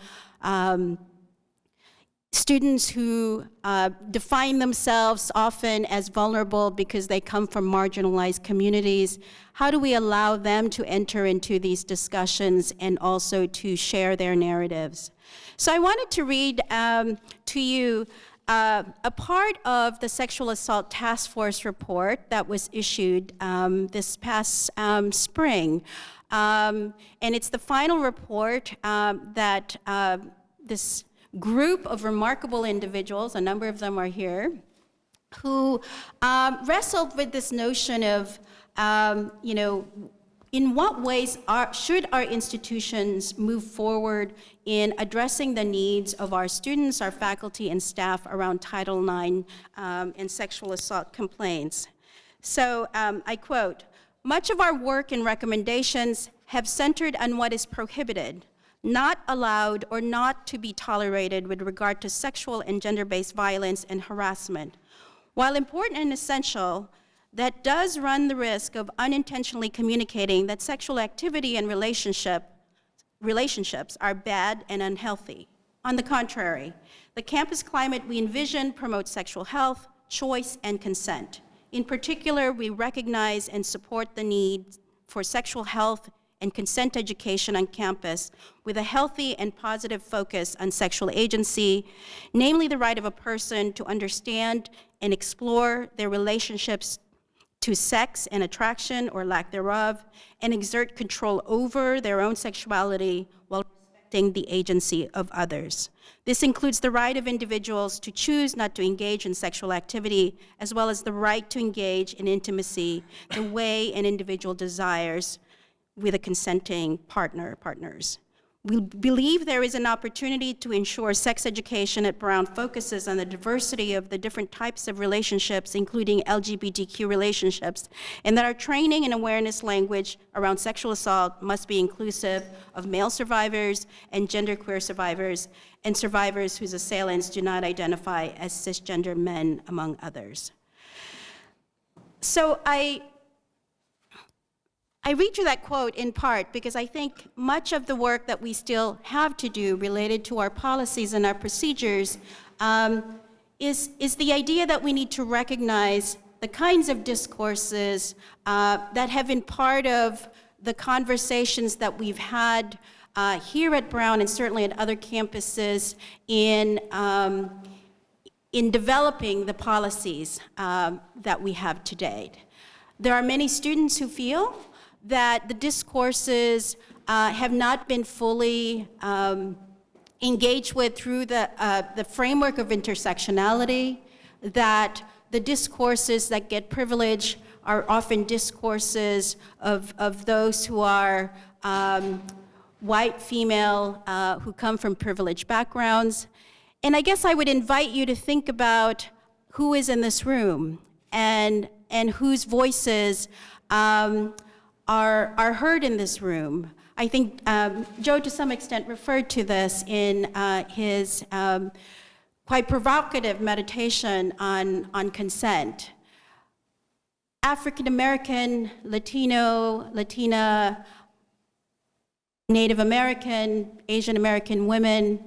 students who define themselves often as vulnerable because they come from marginalized communities, how do we allow them to enter into these discussions and also to share their narratives? So I wanted to read to you a part of the Sexual Assault Task Force report that was issued this past spring. And it's the final report that this group of remarkable individuals, a number of them are here, who wrestled with this notion of, in what ways should our institutions move forward in addressing the needs of our students, our faculty, and staff around Title IX and sexual assault complaints. So I quote, "Much of our work and recommendations have centered on what is prohibited, not allowed, or not to be tolerated with regard to sexual and gender-based violence and harassment. While important and essential, that does run the risk of unintentionally communicating that sexual activity and relationships are bad and unhealthy. On the contrary, the campus climate we envision promotes sexual health, choice, and consent. In particular, we recognize and support the need for sexual health and consent education on campus with a healthy and positive focus on sexual agency, namely the right of a person to understand and explore their relationships to sex and attraction or lack thereof, and exert control over their own sexuality while respecting respecting the agency of others. This includes the right of individuals to choose not to engage in sexual activity, as well as the right to engage in intimacy the way an individual desires with a consenting partner or partners. We believe there is an opportunity to ensure sex education at Brown focuses on the diversity of the different types of relationships, including LGBTQ relationships, and that our training and awareness language around sexual assault must be inclusive of male survivors and genderqueer survivors, and survivors whose assailants do not identify as cisgender men, among others. So I read you that quote in part because I think much of the work that we still have to do related to our policies and our procedures is the idea that we need to recognize the kinds of discourses that have been part of the conversations that we've had here at Brown and certainly at other campuses in developing the policies that we have to date. There are many students who feel that the discourses have not been fully engaged with through the framework of intersectionality, that the discourses that get privilege are often discourses of those who are white, female, who come from privileged backgrounds. And I guess I would invite you to think about who is in this room and whose voices are heard in this room. I think Joe, to some extent, referred to this in his quite provocative meditation on consent. African American, Latino, Latina, Native American, Asian American women,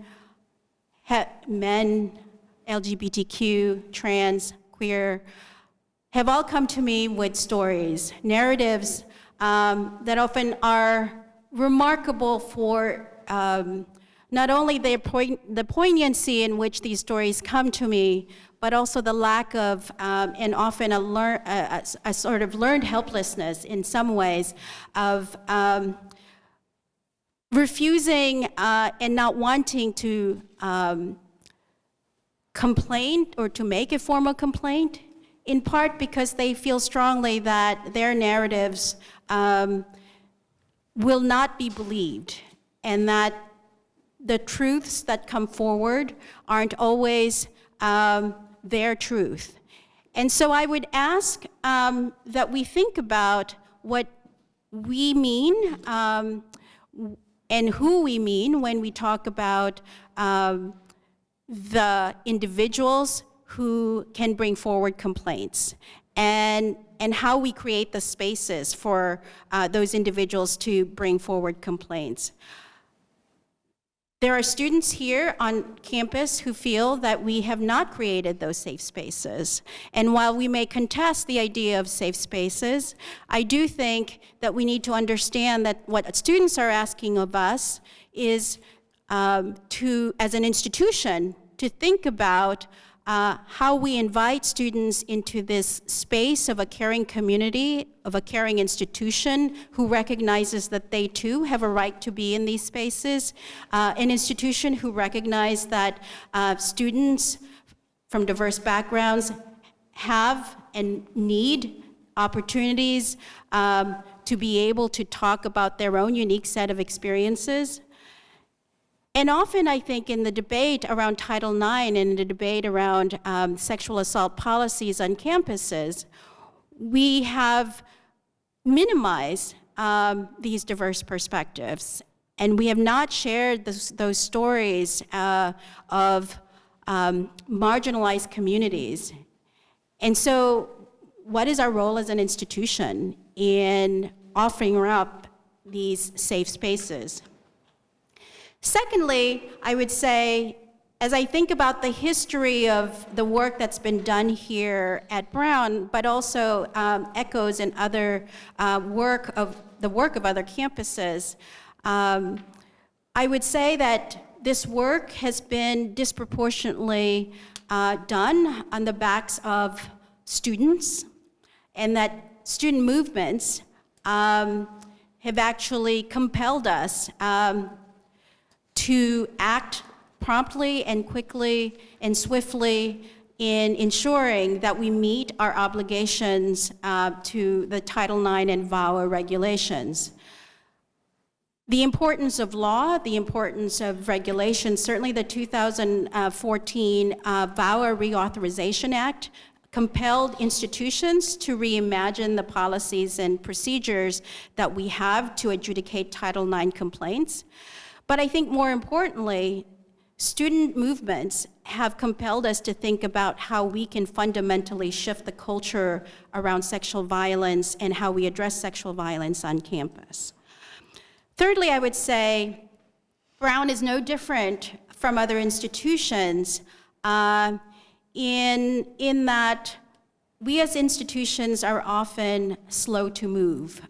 men, LGBTQ, trans, queer, have all come to me with stories, narratives that often are remarkable for not only the poignancy in which these stories come to me, but also the lack of, and often a sort of learned helplessness in some ways of refusing and not wanting to complain or to make a formal complaint, in part because they feel strongly that their narratives will not be believed, and that the truths that come forward aren't always their truth. And so I would ask that we think about what we mean and who we mean when we talk about the individuals who can bring forward complaints, and how we create the spaces for those individuals to bring forward complaints. There are students here on campus who feel that we have not created those safe spaces. And while we may contest the idea of safe spaces, I do think that we need to understand that what students are asking of us is to, as an institution, to think about how we invite students into this space of a caring community, of a caring institution who recognizes that they too have a right to be in these spaces, an institution who recognizes that students from diverse backgrounds have and need opportunities to be able to talk about their own unique set of experiences. And often, I think, in the debate around Title IX and the debate around sexual assault policies on campuses, we have minimized these diverse perspectives. And we have not shared those stories of marginalized communities. And so, what is our role as an institution in offering up these safe spaces? Secondly, I would say, as I think about the history of the work that's been done here at Brown, but also echoes in other work of other campuses, I would say that this work has been disproportionately done on the backs of students, and that student movements have actually compelled us to act promptly and quickly and swiftly in ensuring that we meet our obligations to the Title IX and VAWA regulations. The importance of law, the importance of regulations, certainly the 2014 VAWA Reauthorization Act compelled institutions to reimagine the policies and procedures that we have to adjudicate Title IX complaints. But I think more importantly, student movements have compelled us to think about how we can fundamentally shift the culture around sexual violence and how we address sexual violence on campus. Thirdly, I would say Brown is no different from other institutions in that we as institutions are often slow to move.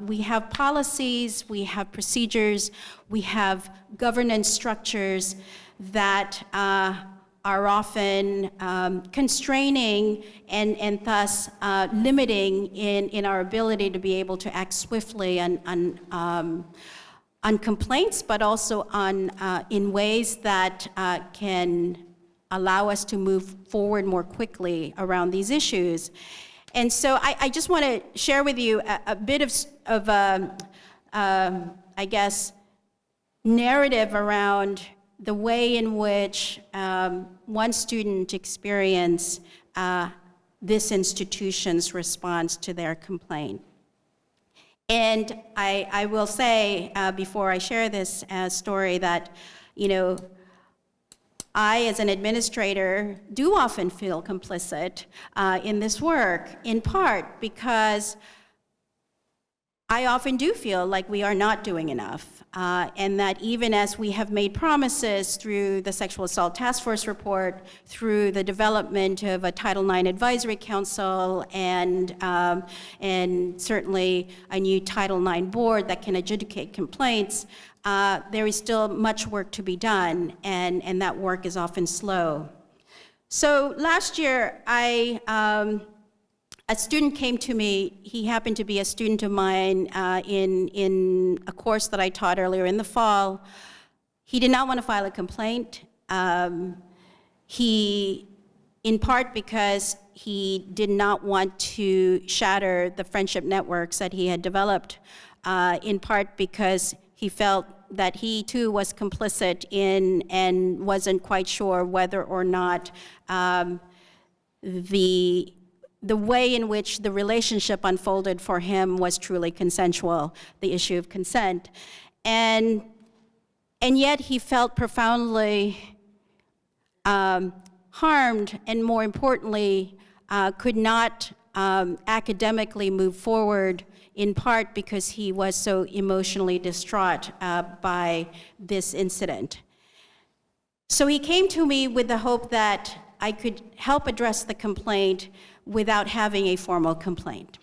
We have policies, we have procedures, we have governance structures that are often constraining and thus limiting in our ability to be able to act swiftly on complaints, but also in ways that can allow us to move forward more quickly around these issues. And so I just want to share with you a bit of I guess, narrative around the way in which one student experienced this institution's response to their complaint. And I will say, before I share this story, that, you know, I, as an administrator, do often feel complicit in this work, in part because I often do feel like we are not doing enough, and that even as we have made promises through the Sexual Assault Task Force report, through the development of a Title IX Advisory Council, and certainly a new Title IX board that can adjudicate complaints, there is still much work to be done, and that work is often slow. So last year, a student came to me. He happened to be a student of mine in a course that I taught earlier in the fall. He did not want to file a complaint. In part because he did not want to shatter the friendship networks that he had developed, in part because he felt that he too was complicit in and wasn't quite sure whether or not the way in which the relationship unfolded for him was truly consensual, the issue of consent. And yet he felt profoundly harmed, and more importantly, could not academically move forward, in part because he was so emotionally distraught by this incident. So he came to me with the hope that I could help address the complaint without having a formal complaint.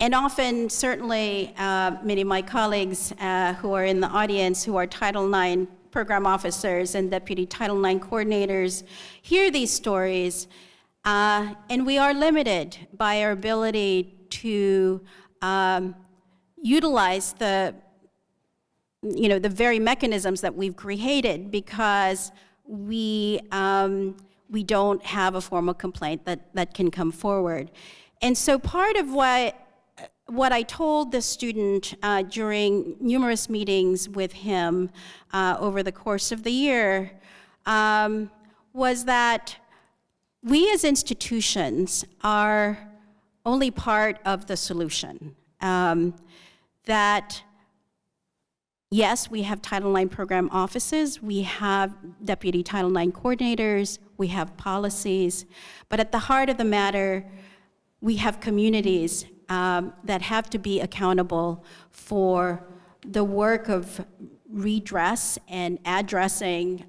And often, certainly, many of my colleagues who are in the audience, who are Title IX program officers and deputy Title IX coordinators, hear these stories, and we are limited by our ability to utilize the very mechanisms that we've created, because we don't have a formal complaint that can come forward. And so part of what I told the student during numerous meetings with him over the course of the year was that we as institutions are only part of the solution. That yes, we have Title IX program offices, we have deputy Title IX coordinators, we have policies, but at the heart of the matter, we have communities that have to be accountable for the work of redress and addressing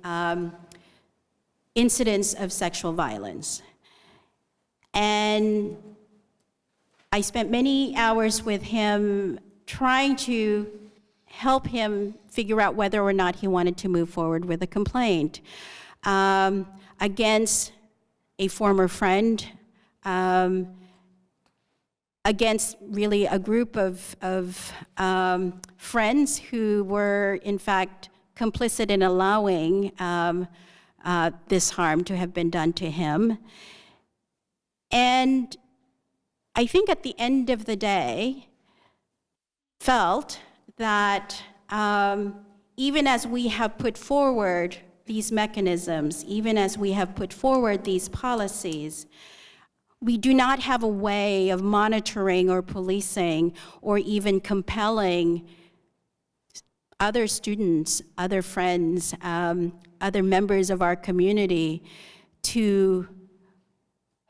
incidents of sexual violence. And I spent many hours with him trying to help him figure out whether or not he wanted to move forward with a complaint against a former friend, against really a group of friends who were, in fact, complicit in allowing this harm to have been done to him. And I think at the end of the day, felt that even as we have put forward these mechanisms, even as we have put forward these policies, we do not have a way of monitoring or policing or even compelling other students, other friends, other members of our community to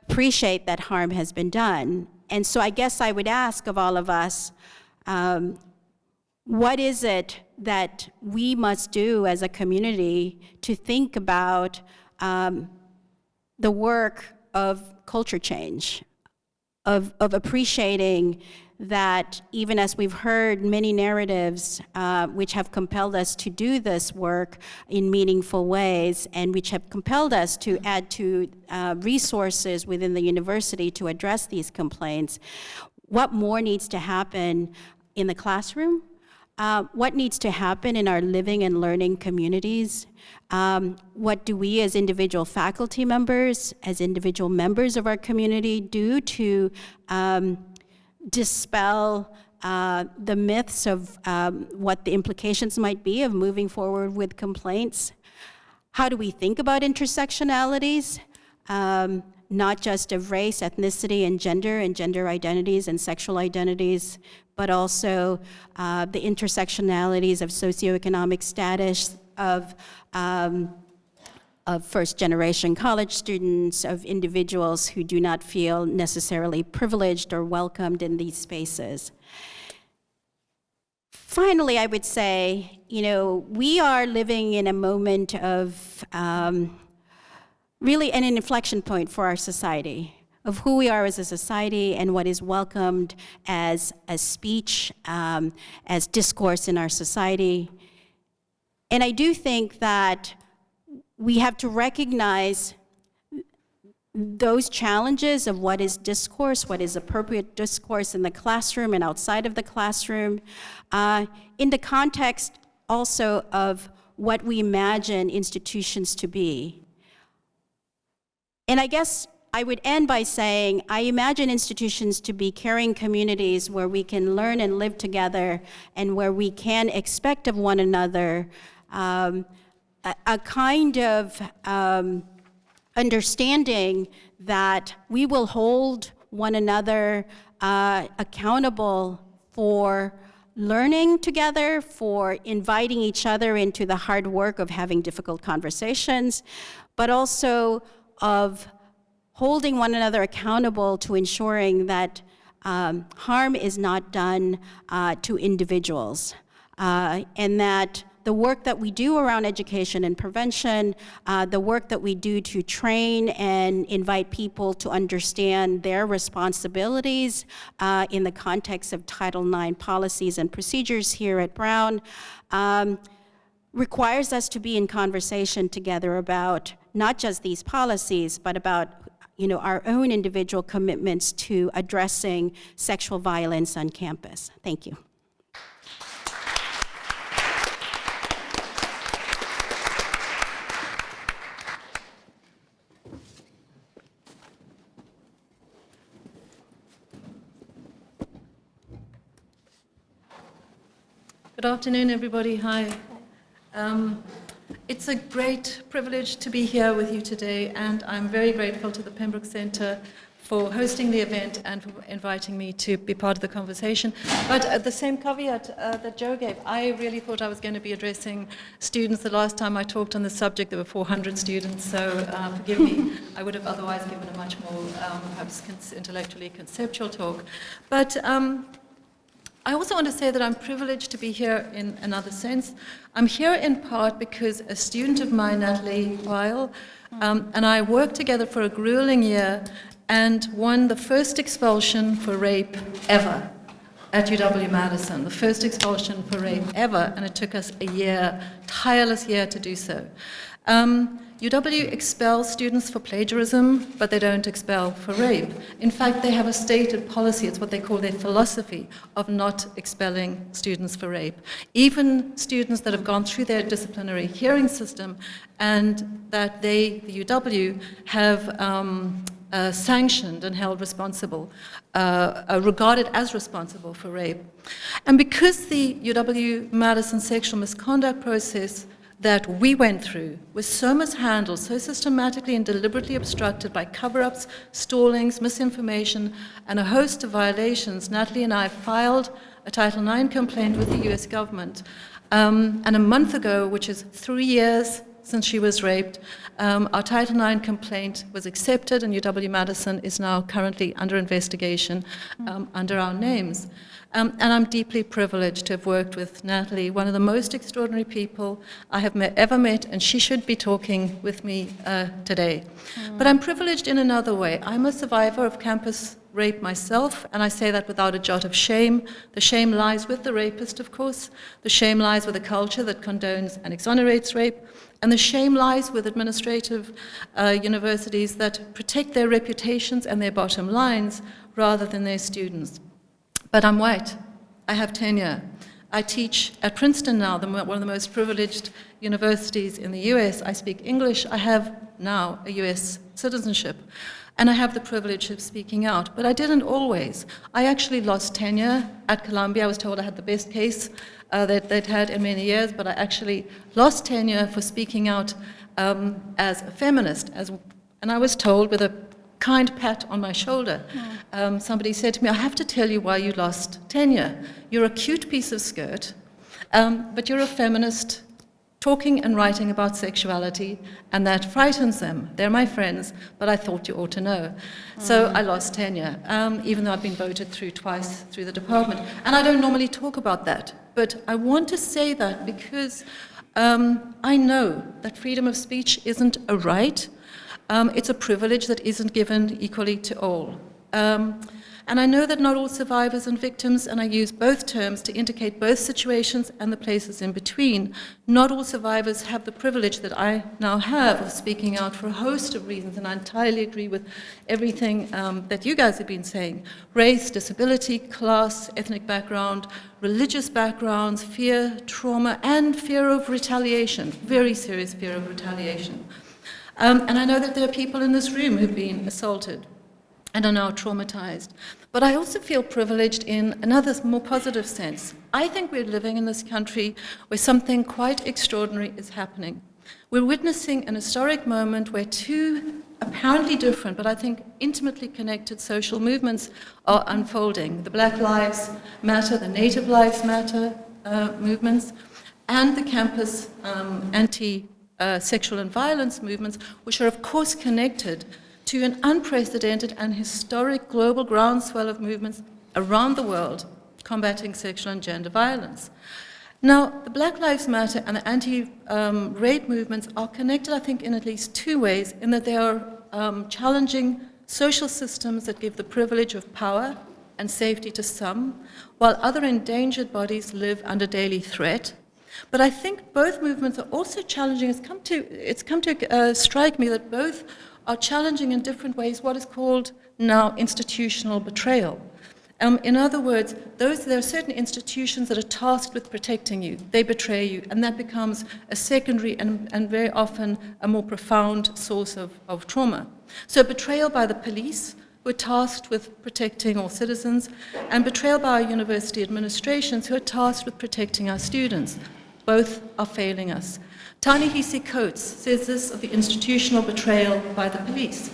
appreciate that harm has been done. And so I guess I would ask of all of us, what is it that we must do as a community to think about the work of culture change, of appreciating that even as we've heard many narratives which have compelled us to do this work in meaningful ways and which have compelled us to add to resources within the university to address these complaints, what more needs to happen in the classroom? What needs to happen in our living and learning communities? What do we as individual faculty members, as individual members of our community do to dispel the myths of what the implications might be of moving forward with complaints? How do we think about intersectionalities, not just of race, ethnicity, and gender identities and sexual identities, but also the intersectionalities of socioeconomic status, of first-generation college students, of individuals who do not feel necessarily privileged or welcomed in these spaces. Finally, I would say, we are living in a moment of really an inflection point for our society, of who we are as a society and what is welcomed as speech, as discourse in our society. And I do think that we have to recognize those challenges of what is discourse, what is appropriate discourse in the classroom and outside of the classroom, in the context also of what we imagine institutions to be. And I guess I would end by saying, I imagine institutions to be caring communities where we can learn and live together and where we can expect of one another a kind of understanding that we will hold one another accountable for learning together, for inviting each other into the hard work of having difficult conversations, but also of holding one another accountable to ensuring that harm is not done to individuals, and that the work that we do around education and prevention, the work that we do to train and invite people to understand their responsibilities in the context of Title IX policies and procedures here at Brown, requires us to be in conversation together about not just these policies, but about our own individual commitments to addressing sexual violence on campus. Thank you. Good afternoon, everybody. Hi. It's a great privilege to be here with you today, and I'm very grateful to the Pembroke Center for hosting the event and for inviting me to be part of the conversation. But the same caveat that Joe gave, I really thought I was going to be addressing students. The last time I talked on the subject, there were 400 students, so forgive me. I would have otherwise given a much more perhaps intellectually conceptual talk. But I also want to say that I'm privileged to be here in another sense. I'm here in part because a student of mine, Natalie Weil, and I worked together for a grueling year and won the first expulsion for rape ever. at UW-Madison, the first expulsion for rape ever, and it took us a year, tireless year to do so. UW expels students for plagiarism, but they don't expel for rape. In fact, they have a stated policy, it's what they call their philosophy, of not expelling students for rape. Even students that have gone through their disciplinary hearing system and that they, the UW, have sanctioned and held responsible, regarded as responsible for rape. And because the UW-Madison sexual misconduct process that we went through was so mishandled, so systematically and deliberately obstructed by cover-ups, stallings, misinformation, and a host of violations, Natalie and I filed a Title IX complaint with the US government. And a month ago, which is 3 years since she was raped, our Title IX complaint was accepted, and UW-Madison is now currently under investigation under our names. And I'm deeply privileged to have worked with Natalie, one of the most extraordinary people I have ever met, and she should be talking with me today. But I'm privileged in another way. I'm a survivor of campus rape myself, and I say that without a jot of shame. The shame lies with the rapist, of course. The shame lies with a culture that condones and exonerates rape. And the shame lies with administrative universities that protect their reputations and their bottom lines rather than their students. But I'm white. I have tenure. I teach at Princeton now, one of the most privileged universities in the US. I speak English. I have now a US citizenship. And I have the privilege of speaking out. But I didn't always. I actually lost tenure at Columbia. I was told I had the best case that they'd had in many years, but I actually lost tenure for speaking out as a feminist. And I was told with a kind pat on my shoulder. Somebody said to me, I have to tell you why you lost tenure. You're a cute piece of skirt, but you're a feminist talking and writing about sexuality, and that frightens them. They're my friends, but I thought you ought to know. So I lost tenure, even though I've been voted through twice through the department. And I don't normally talk about that, but I want to say that because I know that freedom of speech isn't a right. It's a privilege that isn't given equally to all. And I know that not all survivors and victims, and I use both terms to indicate both situations and the places in between, not all survivors have the privilege that I now have of speaking out for a host of reasons, and I entirely agree with everything that you guys have been saying. Race, disability, class, ethnic background, religious backgrounds, fear, trauma, and fear of retaliation, very serious fear of retaliation. And I know that there are people in this room who've been assaulted and are now traumatized. But I also feel privileged in another more positive sense. I think we're living in this country where something quite extraordinary is happening. We're witnessing an historic moment where two apparently different, but I think intimately connected social movements are unfolding. The Black Lives Matter, the Native Lives Matter movements, and the campus anti-sexual and violence movements, which are of course connected to an unprecedented and historic global groundswell of movements around the world combating sexual and gender violence. Now, the Black Lives Matter and the anti-rape movements are connected, I think, in at least two ways, in that they are challenging social systems that give the privilege of power and safety to some, while other endangered bodies live under daily threat. But I think both movements are also challenging. It's come to strike me that both are challenging in different ways what is called now institutional betrayal. In other words, there are certain institutions that are tasked with protecting you. They betray you, and that becomes a secondary and very often a more profound source of trauma. So betrayal by the police, who are tasked with protecting all citizens, and betrayal by our university administrations, who are tasked with protecting our students. Both are failing us. Ta-Nehisi Coates says this of the institutional betrayal by the police,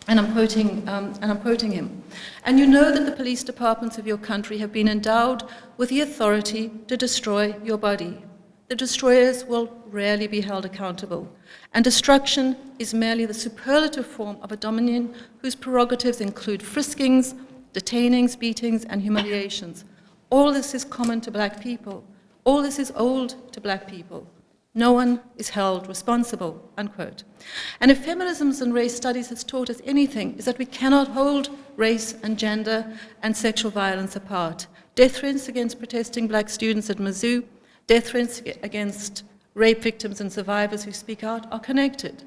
and I'm quoting him. And you know that the police departments of your country have been endowed with the authority to destroy your body. The destroyers will rarely be held accountable, and destruction is merely the superlative form of a dominion whose prerogatives include friskings, detainings, beatings, and humiliations. All this is common to black people. All this is old to black people. No one is held responsible, unquote. And if feminism and race studies has taught us anything, is that we cannot hold race and gender and sexual violence apart. death threats against protesting black students at Mizzou, death threats against rape victims and survivors who speak out are connected.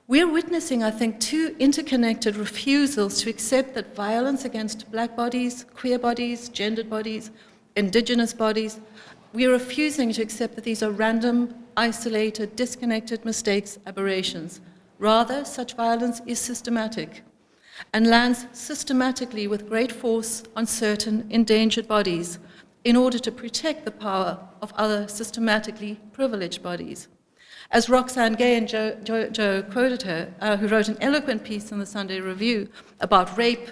We're witnessing, I think, two interconnected refusals to accept that violence against black bodies, queer bodies, gendered bodies, indigenous bodies, we're refusing to accept that these are random, isolated, disconnected mistakes, aberrations. Rather, such violence is systematic and lands systematically with great force on certain endangered bodies in order to protect the power of other systematically privileged bodies. As Roxane Gay and Joe quoted her, who wrote an eloquent piece in the Sunday Review about rape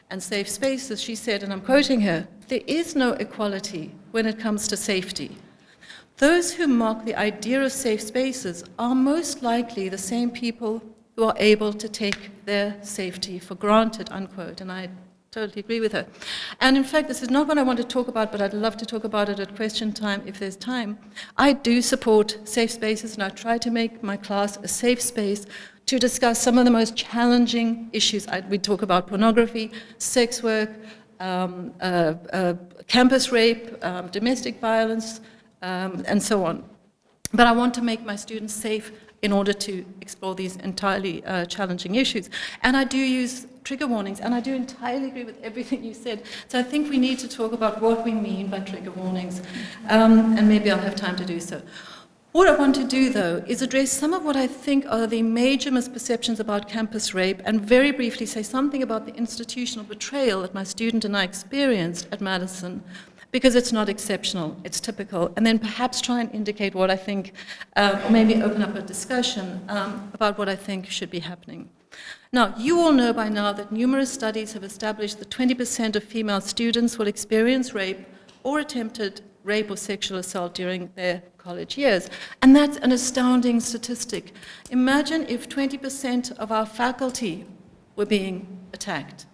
and safe spaces, she said, and I'm quoting her, "There is no equality when it comes to safety. Those who mock the idea of safe spaces are most likely the same people who are able to take their safety for granted," unquote, and I totally agree with her. And in fact, this is not what I want to talk about, but I'd love to talk about it at question time if there's time. I do support safe spaces, and I try to make my class a safe space to discuss some of the most challenging issues. We talk about pornography, sex work, campus rape, domestic violence, and so on. But I want to make my students safe in order to explore these entirely challenging issues. And I do use trigger warnings, and I do entirely agree with everything you said. So I think we need to talk about what we mean by trigger warnings, and maybe I'll have time to do so. What I want to do, though, is address some of what I think are the major misperceptions about campus rape, and very briefly say something about the institutional betrayal that my student and I experienced at Madison, because it's not exceptional, it's typical, and then perhaps try and indicate what I think, or maybe open up a discussion about what I think should be happening. Now, you all know by now that numerous studies have established that 20% of female students will experience rape or attempted rape or sexual assault during their college years. And that's an astounding statistic. Imagine if 20% of our faculty were being attacked.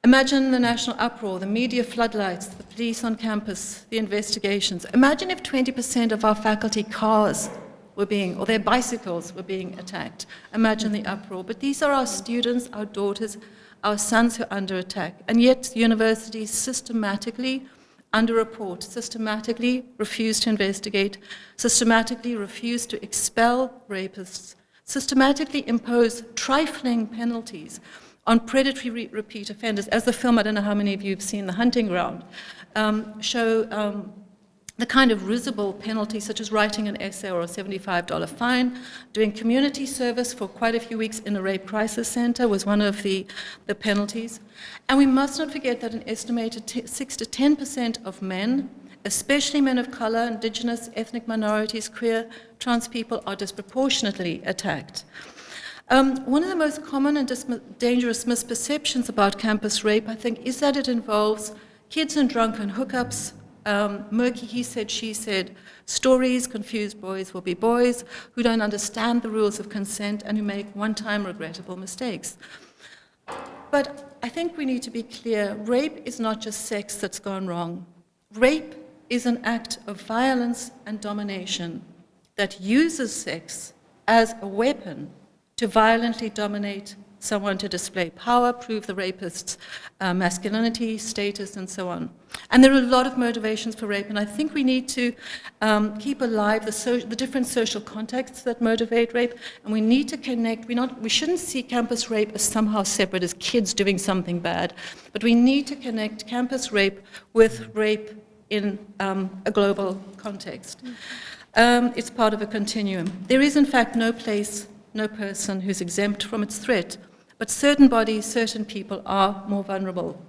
Imagine the national uproar, the media floodlights, the police on campus, the investigations. Imagine if 20% of our faculty cars were being, or their bicycles were being attacked. Imagine the uproar. But these are our students, our daughters, our sons who are under attack. And yet universities systematically underreport, systematically refuse to investigate, systematically refuse to expel rapists, systematically impose trifling penalties on predatory repeat offenders, as the film, I don't know how many of you have seen The Hunting Ground, show the kind of risible penalties such as writing an essay or a $75 fine, doing community service for quite a few weeks in a rape crisis center was one of the penalties. And we must not forget that an estimated 6 to 10% of men, especially men of color, indigenous, ethnic minorities, queer, trans people, are disproportionately attacked. One of the most common and dangerous misperceptions about campus rape, I think, is that it involves kids and drunken hookups, murky he said, she said stories, confused boys will be boys who don't understand the rules of consent and who make one-time regrettable mistakes. But I think we need to be clear, rape is not just sex that's gone wrong. Rape is an act of violence and domination that uses sex as a weapon to violently dominate someone, to display power, prove the rapist's masculinity, status, and so on. And there are a lot of motivations for rape, and I think we need to keep alive the different social contexts that motivate rape, and we need to connect. We shouldn't see campus rape as somehow separate, as kids doing something bad, but we need to connect campus rape with rape in a global context. It's part of a continuum. There is, in fact, no place, no person who's exempt from its threat, but certain bodies, certain people are more vulnerable.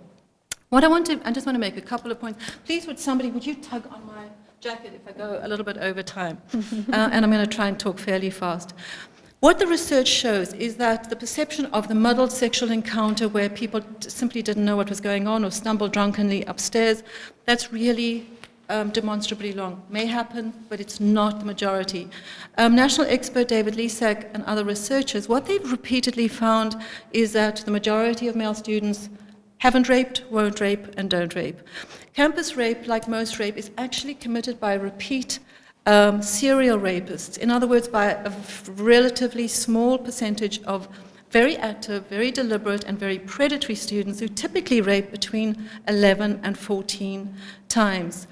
I just want to make a couple of points. Please, would you tug on my jacket if I go a little bit over time? And I'm going to try and talk fairly fast. What the research shows is that the perception of the muddled sexual encounter where people simply didn't know what was going on or stumbled drunkenly upstairs, that's really demonstrably long. May happen, but it's not the majority. National expert David Liza and other researchers, what they've repeatedly found is that the majority of male students haven't raped, won't rape, and don't rape. Campus rape, like most rape, is actually committed by repeat serial rapists. In other words, by a relatively small percentage of very active, very deliberate, and very predatory students who typically rape between 11 and 14 times.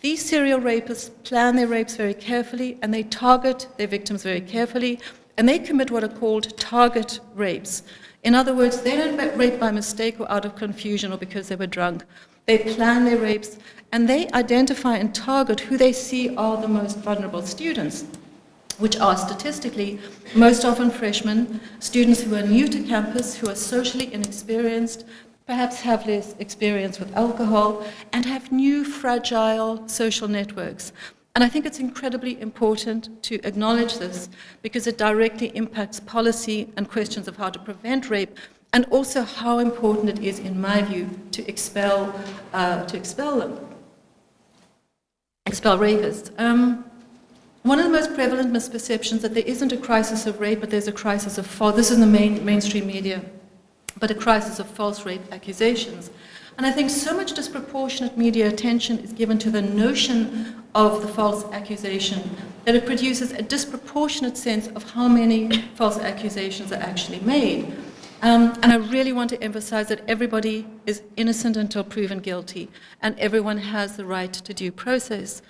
These serial rapists plan their rapes very carefully, and they target their victims very carefully, and they commit what are called target rapes. In other words, they don't rape by mistake or out of confusion or because they were drunk. They plan their rapes, and they identify and target who they see are the most vulnerable students, which are statistically most often freshmen, students who are new to campus, who are socially inexperienced, perhaps have less experience with alcohol, and have new fragile social networks. And I think it's incredibly important to acknowledge this because it directly impacts policy and questions of how to prevent rape, and also how important it is, in my view, to expel rapists. One of the most prevalent misperceptions that there isn't a crisis of rape, but there's a crisis of false. This is in the mainstream media, but a crisis of false rape accusations. And I think so much disproportionate media attention is given to the notion of the false accusation that it produces a disproportionate sense of how many false accusations are actually made. And I really want to emphasize that everybody is innocent until proven guilty, and everyone has the right to due process.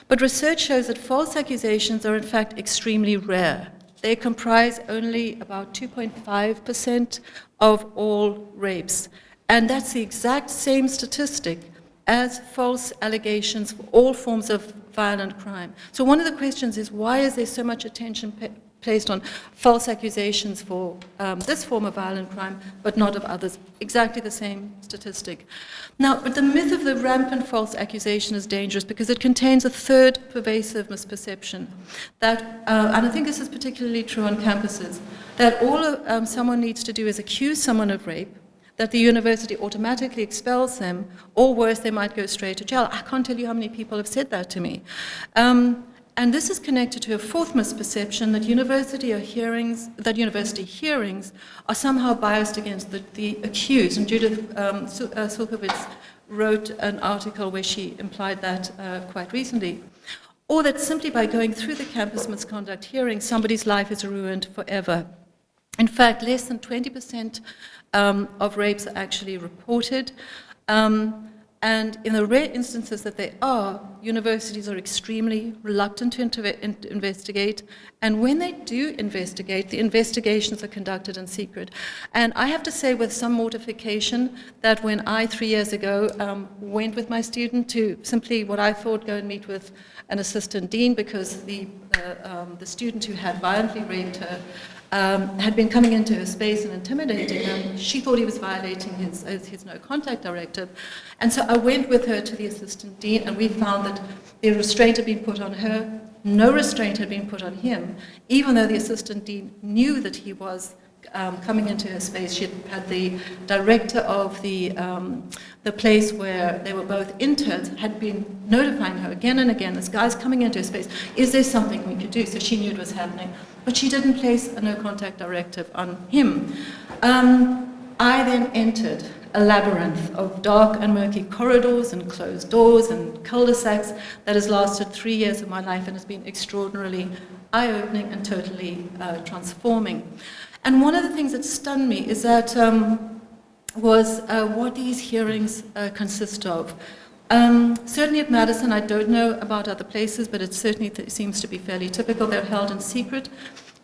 But research shows that false accusations are in fact extremely rare. They comprise only about 2.5% of all rapes. And that's the exact same statistic as false allegations for all forms of violent crime. So one of the questions is, why is there so much attention placed on false accusations for this form of violent crime, but not of others? Exactly the same statistic. Now, but the myth of the rampant false accusation is dangerous because it contains a third pervasive misperception that, and I think this is particularly true on campuses, that all someone needs to do is accuse someone of rape, that the university automatically expels them, or worse, they might go straight to jail. I can't tell you how many people have said that to me. And this is connected to a fourth misperception that university hearings are somehow biased against the accused. And Judith Sulkowicz wrote an article where she implied that quite recently. Or that simply by going through the campus misconduct hearing, somebody's life is ruined forever. In fact, less than 20% of rapes are actually reported. And in the rare instances that they are, universities are extremely reluctant to investigate. And when they do investigate, the investigations are conducted in secret. And I have to say with some mortification that when I, 3 years ago, went with my student to simply what I thought go and meet with an assistant dean because the student who had violently raped her had been coming into her space and intimidating her. She thought he was violating his no-contact directive. And so I went with her to the assistant dean, and we found that the restraint had been put on her, no restraint had been put on him, even though the assistant dean knew that he was coming into her space. She had the director of the place where they were both interns had been notifying her again and again, this guy's coming into her space, is there something we could do? So she knew it was happening. But she didn't place a no-contact directive on him. I then entered a labyrinth of dark and murky corridors and closed doors and cul-de-sacs that has lasted 3 years of my life and has been extraordinarily eye-opening and totally transforming. And one of the things that stunned me is that was what these hearings consist of. Certainly at Madison, I don't know about other places, but it certainly seems to be fairly typical. They're held in secret.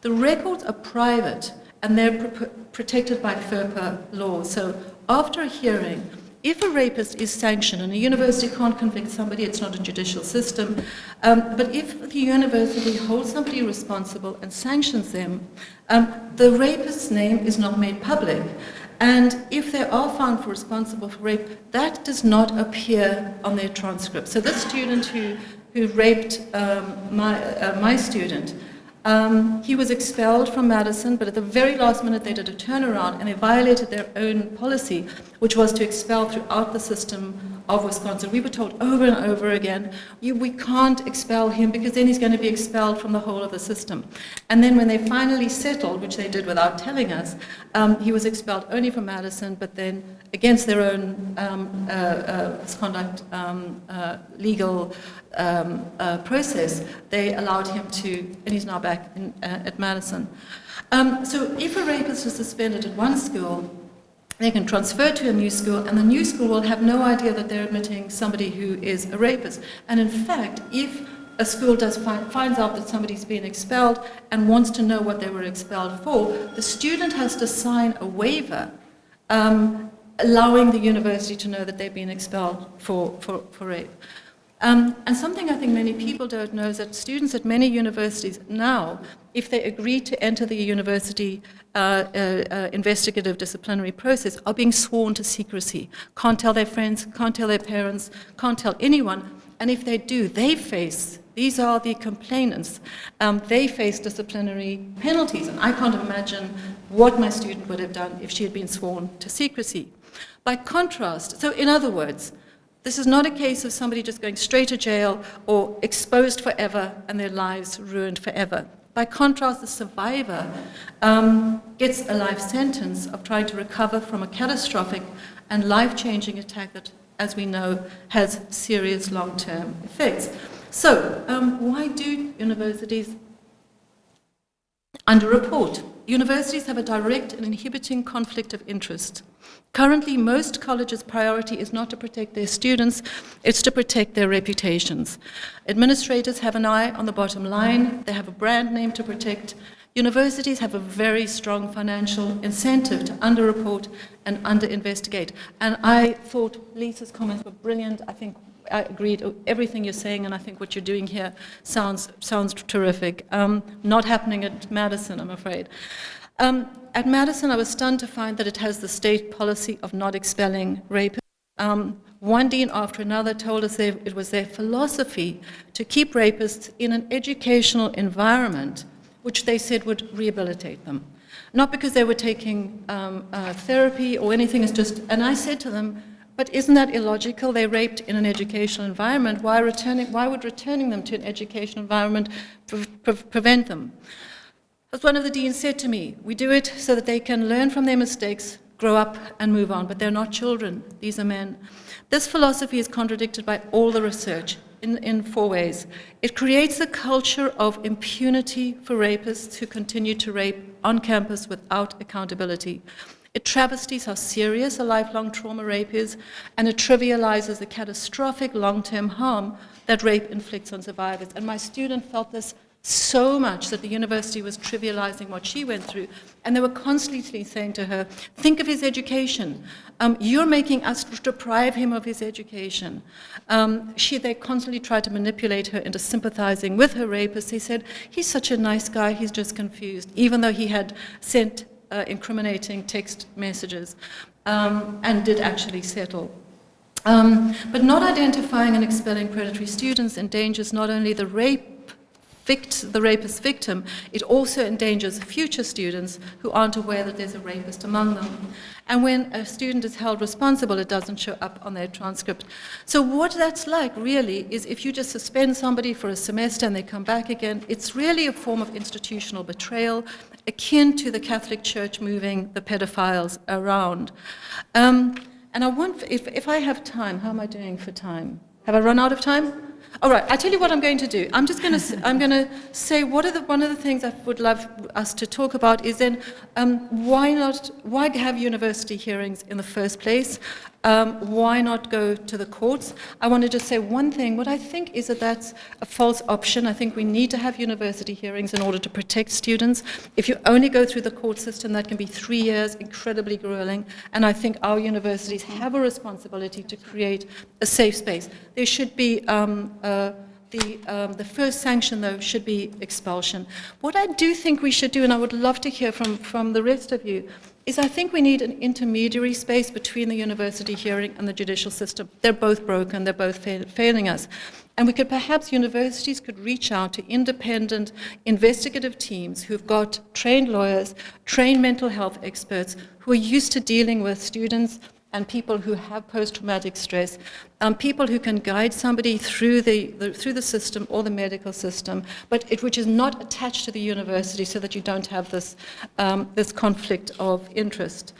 The records are private, and they're protected by FERPA law. So after a hearing, if a rapist is sanctioned, and a university can't convict somebody, it's not a judicial system, but if the university holds somebody responsible and sanctions them, the rapist's name is not made public. And if they are found responsible for rape, that does not appear on their transcript. So this student who raped my student, he was expelled from Madison, but at the very last minute they did a turnaround and they violated their own policy, which was to expel throughout the system of Wisconsin. We were told over and over again, we can't expel him because then he's going to be expelled from the whole of the system. And then when they finally settled, which they did without telling us, he was expelled only from Madison, but then against their own misconduct legal process, they allowed him to, and he's now back at Madison. So if a rapist is suspended at one school, they can transfer to a new school, and the new school will have no idea that they're admitting somebody who is a rapist. And in fact, if a school finds out that somebody's been expelled and wants to know what they were expelled for, the student has to sign a waiver allowing the university to know that they've been expelled for rape. And something I think many people don't know is that students at many universities now, if they agree to enter the university investigative disciplinary process, are being sworn to secrecy. Can't tell their friends, can't tell their parents, can't tell anyone. And if they do, they face, these are the complainants, they face disciplinary penalties. And I can't imagine what my student would have done if she had been sworn to secrecy. By contrast, so in other words, this is not a case of somebody just going straight to jail or exposed forever and their lives ruined forever. By contrast, the survivor gets a life sentence of trying to recover from a catastrophic and life-changing attack that, as we know, has serious long-term effects. So, why do universities underreport? Universities have a direct and inhibiting conflict of interest. Currently, most colleges' priority is not to protect their students, it's to protect their reputations. Administrators have an eye on the bottom line, they have a brand name to protect. Universities have a very strong financial incentive to underreport and underinvestigate. And I thought Lisa's comments were brilliant. I think I agreed with everything you're saying, and I think what you're doing here sounds terrific. Not happening at Madison, I'm afraid. At Madison, I was stunned to find that it has the state policy of not expelling rapists. One dean after another told us it was their philosophy to keep rapists in an educational environment which they said would rehabilitate them. Not because they were taking therapy or anything, it's just, and I said to them, but isn't that illogical? They raped in an educational environment. Why would returning them to an educational environment prevent them? As one of the deans said to me, we do it so that they can learn from their mistakes, grow up and move on, but they're not children, these are men. This philosophy is contradicted by all the research in 4 ways. It creates a culture of impunity for rapists who continue to rape on campus without accountability. It travesties how serious a lifelong trauma rape is, and it trivializes the catastrophic long-term harm that rape inflicts on survivors. And my student felt this so much that the university was trivializing what she went through, and they were constantly saying to her, think of his education. You're making us deprive him of his education. They constantly tried to manipulate her into sympathizing with her rapist. They said, he's such a nice guy, he's just confused, even though he had sent incriminating text messages and did actually settle. But not identifying and expelling predatory students endangers not only the rapist victim, it also endangers future students who aren't aware that there's a rapist among them. And when a student is held responsible, it doesn't show up on their transcript. So what that's like, really, is if you just suspend somebody for a semester and they come back again, it's really a form of institutional betrayal, akin to the Catholic Church moving the pedophiles around. And I want, if I have time, how am I doing for time? Have I run out of time? All right, I tell you what I'm going to do. I'm going to say one of the things I would love us to talk about is then why have university hearings in the first place? Why not go to the courts? I want to just say one thing. What I think is that that's a false option. I think we need to have university hearings in order to protect students. If you only go through the court system, that can be 3 years, incredibly grueling. And I think our universities have a responsibility to create a safe space. There should be the first sanction, though, should be expulsion. What I do think we should do, and I would love to hear from the rest of you, is I think we need an intermediary space between the university hearing and the judicial system. They're both broken, they're both failing us. And universities could reach out to independent investigative teams who've got trained lawyers, trained mental health experts, who are used to dealing with students and people who have post-traumatic stress, people who can guide somebody through the system or the medical system, but which is not attached to the university, so that you don't have this this conflict of interest.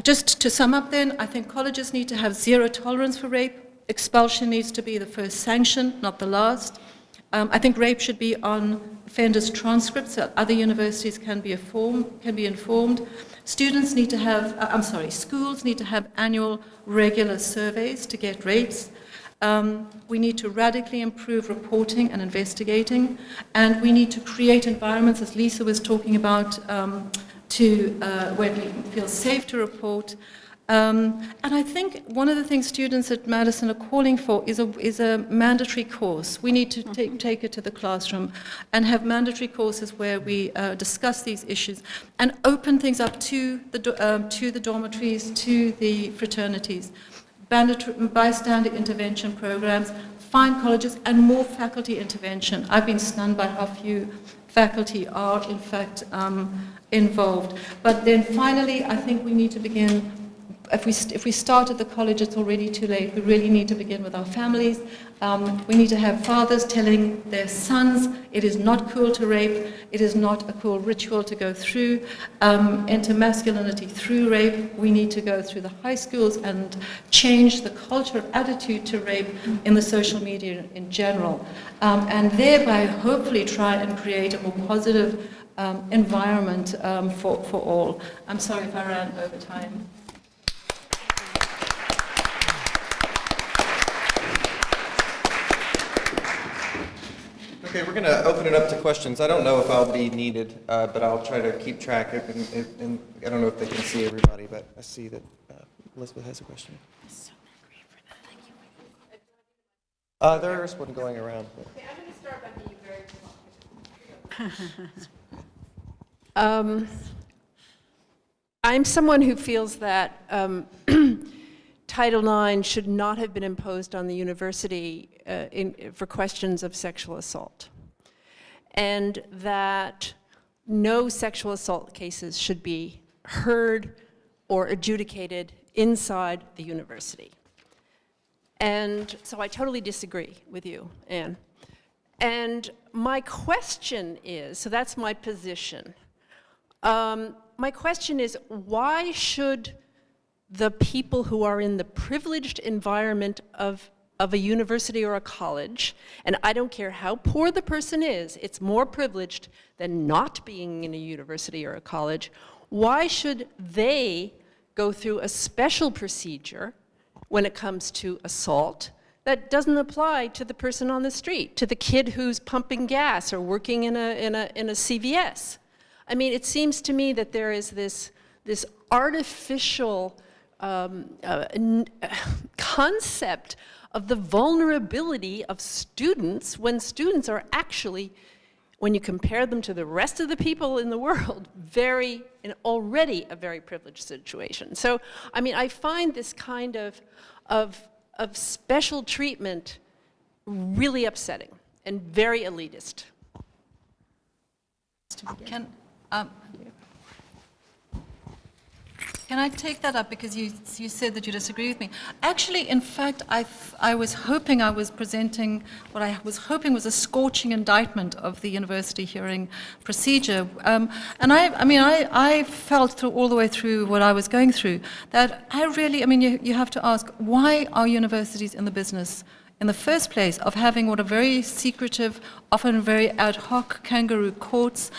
Just to sum up then, I think colleges need to have zero tolerance for rape. Expulsion needs to be the first sanction, not the last. I think rape should be on offenders' transcripts so other universities can be informed. Students need to have, schools need to have annual regular surveys to get rates. We need to radically improve reporting and investigating, and we need to create environments, as Liza was talking about, where people feel safe to report. And I think one of the things students at Madison are calling for is a mandatory course. We need to take it to the classroom and have mandatory courses where we discuss these issues and open things up to the dormitories, to the fraternities. Bystander intervention programs, find colleges, and more faculty intervention. I've been stunned by how few faculty are, in fact, involved. But then finally, I think we need to begin. If we start at the college, it's already too late. We really need to begin with our families. We need to have fathers telling their sons it is not cool to rape, it is not a cool ritual to go through, enter masculinity through rape. We need to go through the high schools and change the culture of attitude to rape in the social media in general, and thereby hopefully try and create a more positive environment for all. I'm sorry if I ran over time. Okay, we're going to open it up to questions. I don't know if I'll be needed, but I'll try to keep track of it. And I don't know if they can see everybody, but I see that Elizabeth has a question. There is one going around. Okay, I'm going to start by being very provocative. I'm someone who feels that Title IX should not have been imposed on the university for questions of sexual assault, and that no sexual assault cases should be heard or adjudicated inside the university. And so I totally disagree with you, Anne. And my question is, so that's my position. My question is, why should the people who are in the privileged environment of a university or a college, and I don't care how poor the person is, it's more privileged than not being in a university or a college, why should they go through a special procedure when it comes to assault that doesn't apply to the person on the street, to the kid who's pumping gas or working in a CVS? I mean, it seems to me that there is this artificial concept of the vulnerability of students when students are actually, when you compare them to the rest of the people in the world, already a very privileged situation. So, I mean, I find this kind of special treatment really upsetting and very elitist. Can I take that up, because you said that you disagree with me? Actually, in fact, I was hoping I was presenting what I was hoping was a scorching indictment of the university hearing procedure. And I felt all the way through what I was going through that you have to ask, why are universities in the business in the first place of having what are very secretive, often very ad hoc kangaroo courts,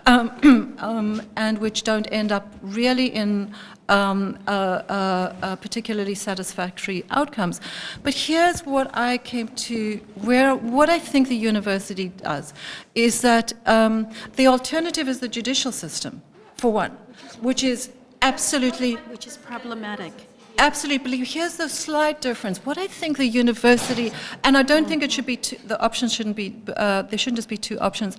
and which don't end up really in particularly satisfactory outcomes. But here's what I came to, what I think the university does is that the alternative is the judicial system, for one, which is problematic. Absolutely, but here's the slight difference. What I think the university, and I don't think it should be the options shouldn't be, there shouldn't just be two options.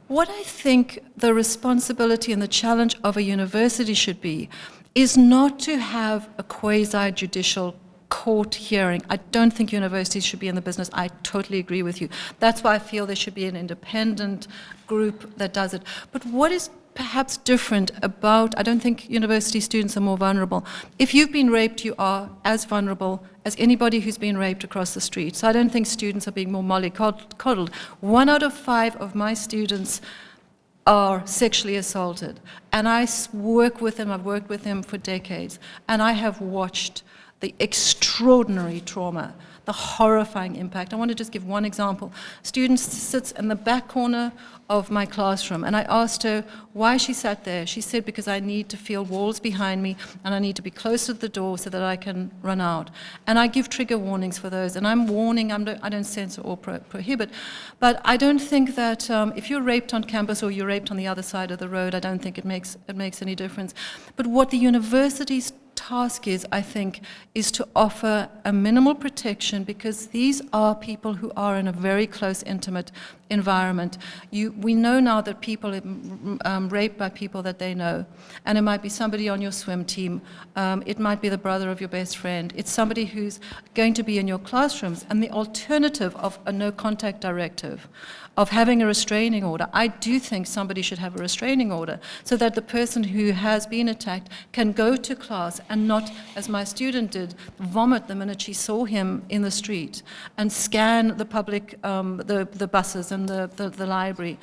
What I think the responsibility and the challenge of a university should be is not to have a quasi-judicial court hearing. I don't think universities should be in the business. I totally agree with you. That's why I feel there should be an independent group that does it. But what is perhaps different about, I don't think university students are more vulnerable. If you've been raped, you are as vulnerable as anybody who's been raped across the street. So I don't think students are being more mollycoddled. 1 out of 5 of my students are sexually assaulted. And I work with them, I've worked with them for decades, and I have watched the extraordinary trauma, the horrifying impact. I want to just give one example. Student sits in the back corner of my classroom, and I asked her why she sat there. She said, because I need to feel walls behind me, and I need to be close to the door so that I can run out. And I give trigger warnings for those, and I'm warning, I don't censor or prohibit, but I don't think that if you're raped on campus or you're raped on the other side of the road, I don't think it makes any difference. But what the university's task is, I think, is to offer a minimal protection, because these are people who are in a very close, intimate environment. We know now that people are raped by people that they know, and it might be somebody on your swim team, it might be the brother of your best friend, it's somebody who's going to be in your classrooms, and the alternative of a no-contact directive, of having a restraining order. I do think somebody should have a restraining order so that the person who has been attacked can go to class and not, as my student did, vomit the minute she saw him in the street and scan the public, the buses and the library,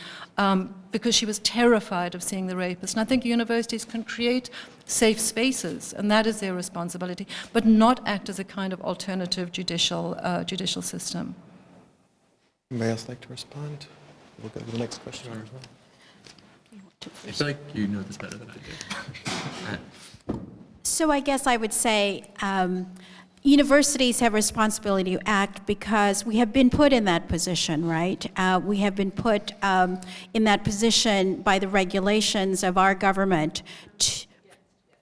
because she was terrified of seeing the rapist. And I think universities can create safe spaces, and that is their responsibility, but not act as a kind of alternative judicial system. Anybody else like to respond? We'll go to the next question. I feel like you know this better than I do. So I guess I would say universities have a responsibility to act because we have been put in that position, right? We have been put in that position by the regulations of our government.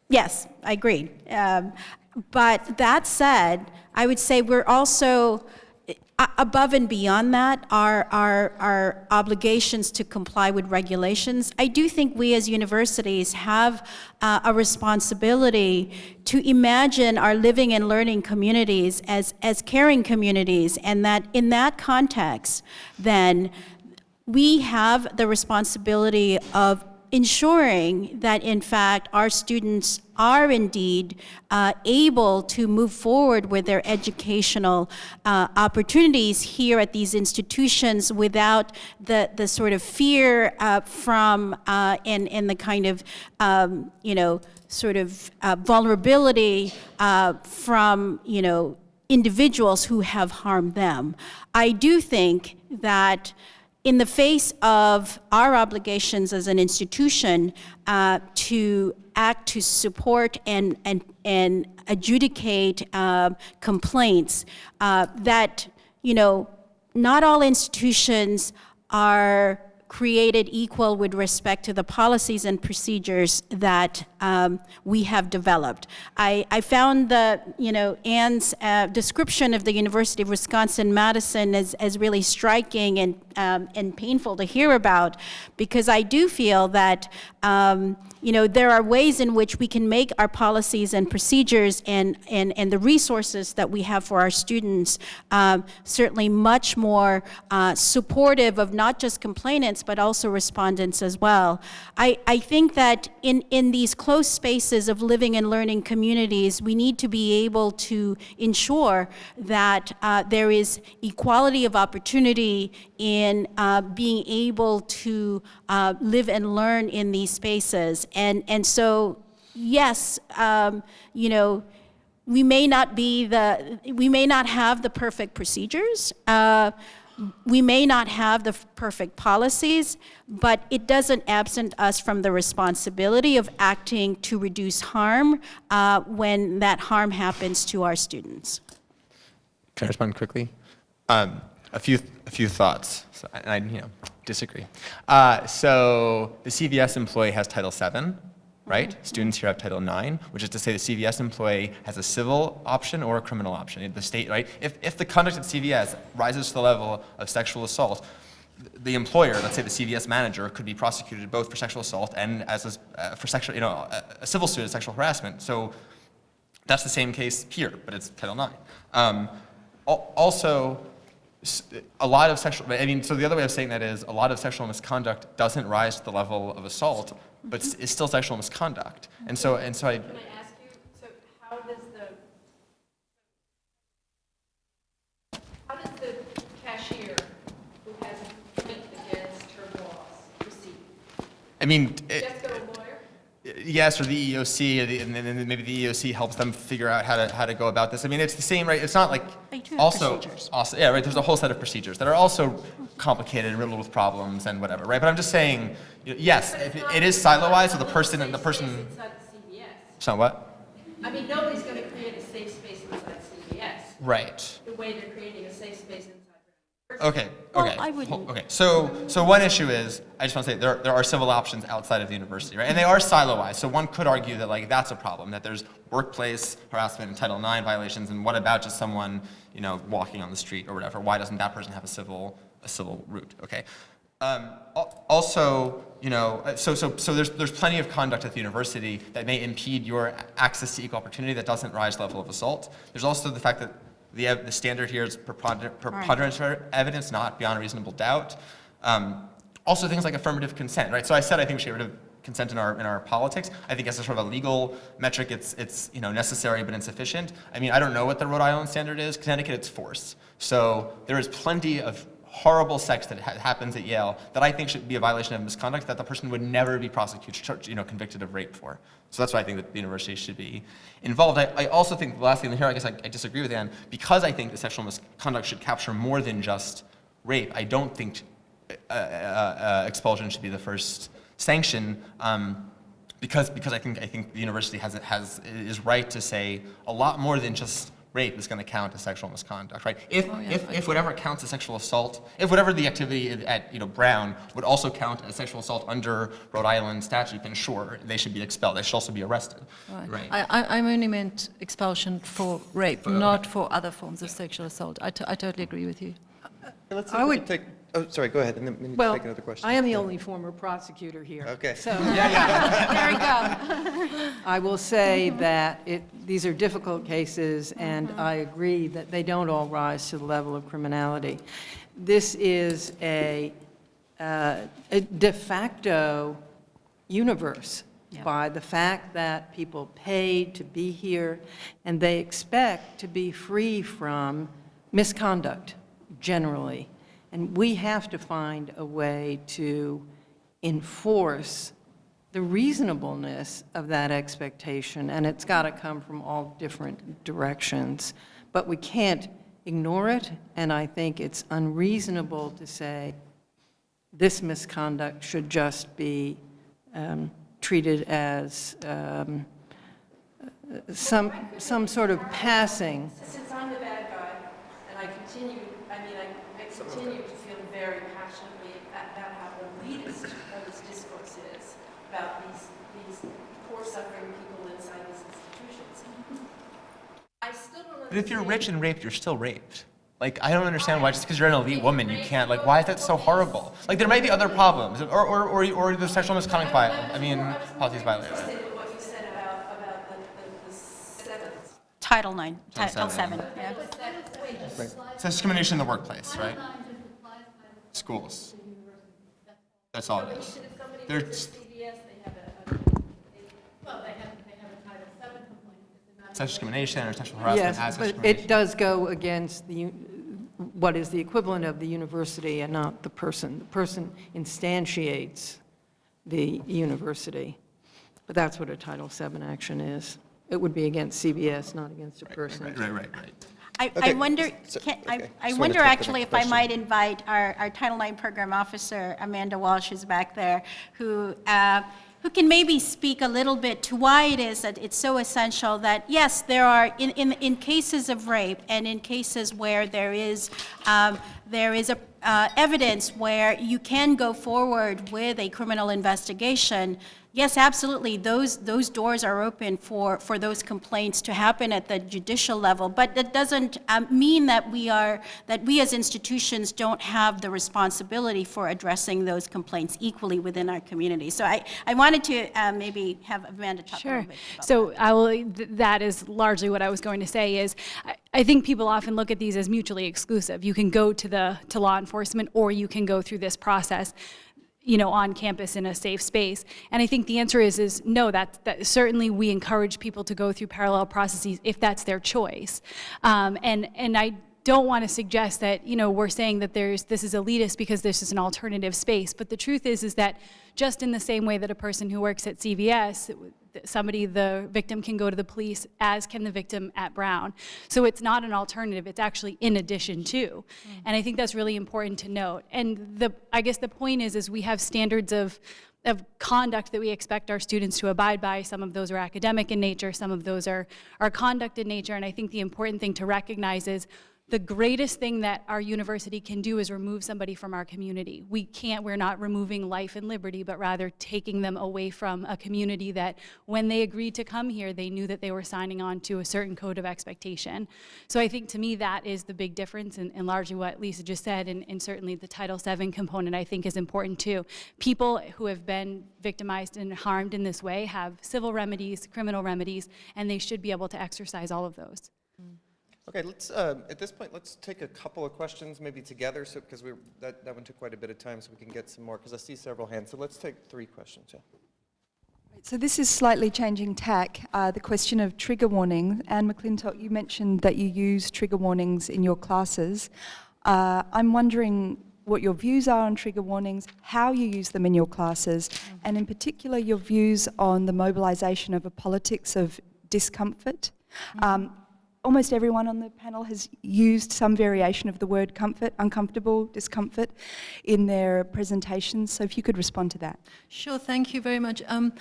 Yes, I agree. But that said, I would say we're also, above and beyond that, our obligations to comply with regulations. I do think we as universities have a responsibility to imagine our living and learning communities as caring communities, and that in that context, then we have the responsibility of ensuring that, in fact, our students are indeed able to move forward with their educational opportunities here at these institutions without the sort of fear from and the kind of sort of vulnerability from individuals who have harmed them. I do think that in the face of our obligations as an institution to act to support and adjudicate complaints, that not all institutions are created equal with respect to the policies and procedures that we have developed. I found Anne's description of the University of Wisconsin-Madison as really striking and painful to hear about, because I do feel that there are ways in which we can make our policies and procedures and the resources that we have for our students certainly much more supportive of not just complainants, but also respondents as well. I think that in these close spaces of living and learning communities, we need to be able to ensure that there is equality of opportunity in being able to live and learn in these spaces. And so, yes, we may not have the perfect procedures. We may not have the perfect policies, but it doesn't absent us from the responsibility of acting to reduce harm when that harm happens to our students. Can I respond quickly? A few thoughts, and I disagree. So the CVS employee has Title VII, right? Students here have Title IX, which is to say the CVS employee has a civil option or a criminal option. The state, right? If the conduct at CVS rises to the level of sexual assault, the employer, let's say the CVS manager, could be prosecuted both for sexual assault and for sexual, a civil suit of sexual harassment. So that's the same case here, but it's Title IX. Also, a lot of so the other way of saying that is a lot of sexual misconduct doesn't rise to the level of assault but it's still sexual misconduct. And so I. Can I ask you, so how does the cashier who has a complaint against her boss proceed? I mean, Just go to a lawyer? yes, or the EEOC, and then maybe the EEOC helps them figure out how to go about this. I mean, it's the same, right? It's not like They do have also, procedures. yeah, right. There's a whole set of procedures that are also complicated and riddled with problems and whatever, right? But I'm just saying, yes, it is siloized, so the person. Inside the CBS. So what? I mean, nobody's going to create a safe space inside CBS. Right. The way they're creating a safe space inside. Okay. Well, Okay. I wouldn't- Okay. So one issue is, I just want to say there are civil options outside of the university, right? And they are siloized. So one could argue that like that's a problem, that there's workplace harassment and Title IX violations, and what about just someone walking on the street or whatever? Why doesn't that person have a civil route? Okay. Also, so there's plenty of conduct at the university that may impede your access to equal opportunity that doesn't rise to the level of assault. There's also the fact that the standard here is preponderance evidence, not beyond a reasonable doubt. Also things like affirmative consent, right? So I said I think we should get rid of consent in our politics. I think as a sort of a legal metric, it's necessary but insufficient. I mean, I don't know what the Rhode Island standard is. Connecticut, it's force. So there is plenty of horrible sex that happens at Yale that I think should be a violation of misconduct that the person would never be prosecuted, convicted of rape for. So that's why I think that the university should be involved. I also think the last thing here, I guess I disagree with Anne, because I think the sexual misconduct should capture more than just rape. I don't think expulsion should be the first sanction, because I think the university is right to say a lot more than just rape is going to count as sexual misconduct, right? If whatever counts as sexual assault, if whatever the activity at Brown would also count as sexual assault under Rhode Island statute, then sure, they should be expelled. They should also be arrested, right? I only meant expulsion for rape, not for other forms of sexual assault. I totally agree with you. Let's see I if we would- can take, oh, sorry, go ahead, and then we need to Well, take another question. I am the only former prosecutor here. Okay. So There we go. I will say that these are difficult cases, and I agree that they don't all rise to the level of criminality. This is a de facto universe by the fact that people paid to be here, and they expect to be free from misconduct, generally. And we have to find a way to enforce the reasonableness of that expectation, and it's got to come from all different directions. But we can't ignore it, and I think it's unreasonable to say this misconduct should just be treated as some sort of passing. Since I'm the bad guy, and I continue to feel very passionately about how elitist this discourse is, about these poor suffering people inside these institutions. I still don't understand. But if you're rich and raped, you're still raped. Like, I don't understand why just because you're an elite woman, you can't, like, why is that so horrible? Like, there might be other problems, or the sexual misconduct policies violated. What you said about the seventh. Title IX, Title Title VII, yeah. So discrimination in the workplace, right? Schools. That's all it is. There's sexual discrimination or sexual harassment as Yes, sexual but discrimination. it does go against what is the equivalent of the university and not the person. The person instantiates the university. But that's what a Title VII action is. It would be against CBS, not against a person. Right. I Okay, wonder, so- I okay. Just wanted wonder to take the actually next if I question. might invite our Title IX program officer, Amanda Walsh, who's back there, who can maybe speak a little bit to why it is that it's so essential that, yes, there are, in cases of rape and in cases where there is evidence where you can go forward with a criminal investigation. Yes, absolutely, those doors are open for those complaints to happen at the judicial level, but that doesn't mean that we as institutions don't have the responsibility for addressing those complaints equally within our community. So I wanted to maybe have Amanda talk a little Sure. bit about So that is largely what I was going to say is I think people often look at these as mutually exclusive. You can go to law enforcement or you can go through this process. on campus in a safe space? And I think the answer is no, that certainly we encourage people to go through parallel processes if that's their choice. And I don't want to suggest that, we're saying that this is elitist because this is an alternative space. But the truth is that just in the same way that a person who works at CVS, the victim can go to the police, as can the victim at Brown. So it's not an alternative, it's actually in addition to. And I think that's really important to note. And I guess the point is we have standards of conduct that we expect our students to abide by. Some of those are academic in nature, some of those are conduct in nature. And I think the important thing to recognize is the greatest thing that our university can do is remove somebody from our community. We're not removing life and liberty, but rather taking them away from a community that when they agreed to come here, they knew that they were signing on to a certain code of expectation. So I think to me that is the big difference, and largely what Liza just said, and certainly the Title VII component I think is important too. People who have been victimized and harmed in this way have civil remedies, criminal remedies, and they should be able to exercise all of those. Okay, let's at this point let's take a couple of questions maybe together, so because that one took quite a bit of time, so we can get some more because I see several hands. So let's take 3 questions. Yeah. So this is slightly changing tack. The question of trigger warning. Anne McClintock, you mentioned that you use trigger warnings in your classes. I'm wondering what your views are on trigger warnings, how you use them in your classes, and in particular your views on the mobilisation of a politics of discomfort. Almost everyone on the panel has used some variation of the word comfort, uncomfortable, discomfort, in their presentations. So if you could respond to that. Sure, thank you very much. I'm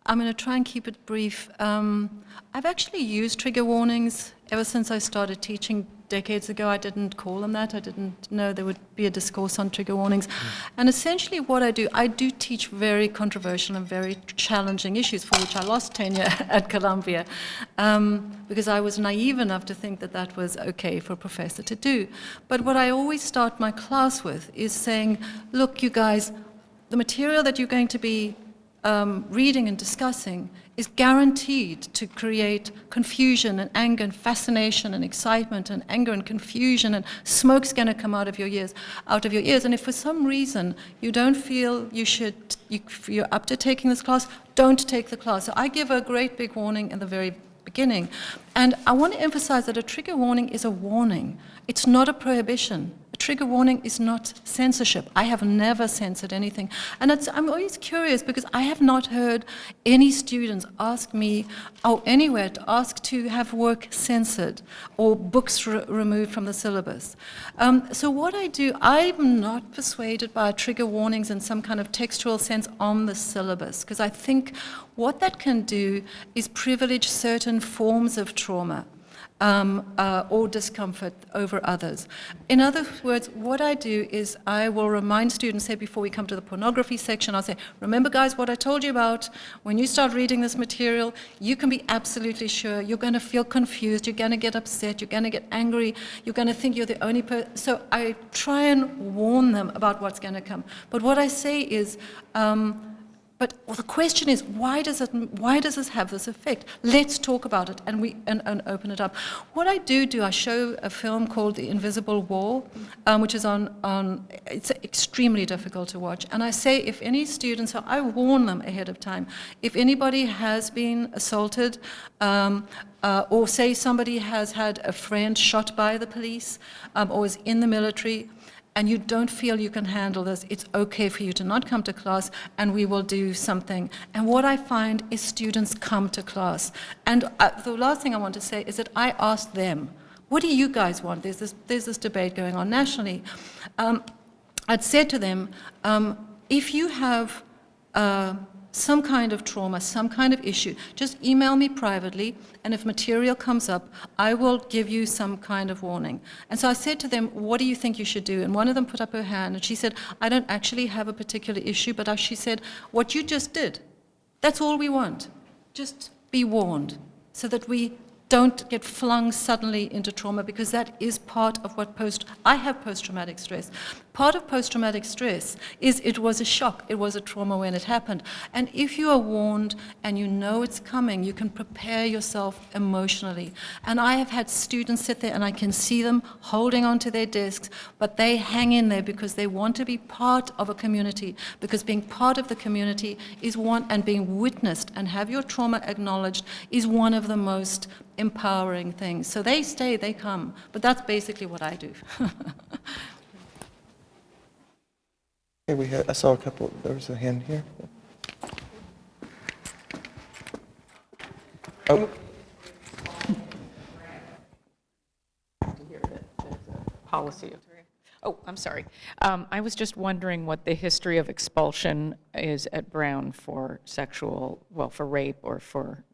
going to try and keep it brief. I've actually used trigger warnings ever since I started teaching decades ago. I didn't call them that. I didn't know there would be a discourse on trigger warnings. And essentially what I do teach very controversial and very challenging issues for which I lost tenure at Columbia because I was naive enough to think that that was okay for a professor to do. But what I always start my class with is saying, look, you guys, the material that you're going to be reading and discussing is guaranteed to create confusion and anger and fascination and excitement and anger and confusion, and smoke's going to come out of your ears. And if for some reason you don't feel you're up to taking this class, don't take the class. So I give a great big warning in the very beginning. And I want to emphasize that a trigger warning is a warning. It's not a prohibition. A trigger warning is not censorship. I have never censored anything. And I'm always curious because I have not heard any students ask me, or anywhere to ask to have work censored or books removed from the syllabus. So what I do, I'm not persuaded by trigger warnings in some kind of textual sense on the syllabus, because I think what that can do is privilege certain forms of trauma. Or discomfort over others. In other words, what I do is I will remind students, say before we come to the pornography section, I'll say, remember guys what I told you about, when you start reading this material, you can be absolutely sure you're going to feel confused, you're going to get upset, you're going to get angry, you're going to think you're the only person. So I try and warn them about what's going to come. But what I say is, but the question is, why does this have this effect? Let's talk about it and open it up. What I do, I show a film called The Invisible Wall, which is it's extremely difficult to watch. And I say, if any students, so I warn them ahead of time, if anybody has been assaulted, or say somebody has had a friend shot by the police, or is in the military, and you don't feel you can handle this, it's okay for you to not come to class, and we will do something. And what I find is students come to class. And the last thing I want to say is that I ask them, what do you guys want? There's this debate going on nationally. I'd said to them, if you have some kind of trauma, some kind of issue, just email me privately, and if material comes up, I will give you some kind of warning. And so I said to them, what do you think you should do? And one of them put up her hand, and she said, I don't actually have a particular issue, but she said, what you just did, that's all we want. Just be warned, so that we don't get flung suddenly into trauma, because that is part of what I have post-traumatic stress. Part of post-traumatic stress is it was a shock, it was a trauma when it happened. And if you are warned and you know it's coming, you can prepare yourself emotionally. And I have had students sit there and I can see them holding onto their desks, but they hang in there because they want to be part of a community, because being part of the community is one, and being witnessed and have your trauma acknowledged is one of the most empowering things. So they stay, they come, but that's basically what I do. Okay, I saw a couple, there was a hand here. Oh. Policy. Oh, I'm sorry. I was just wondering what the history of expulsion is at Brown for for rape or for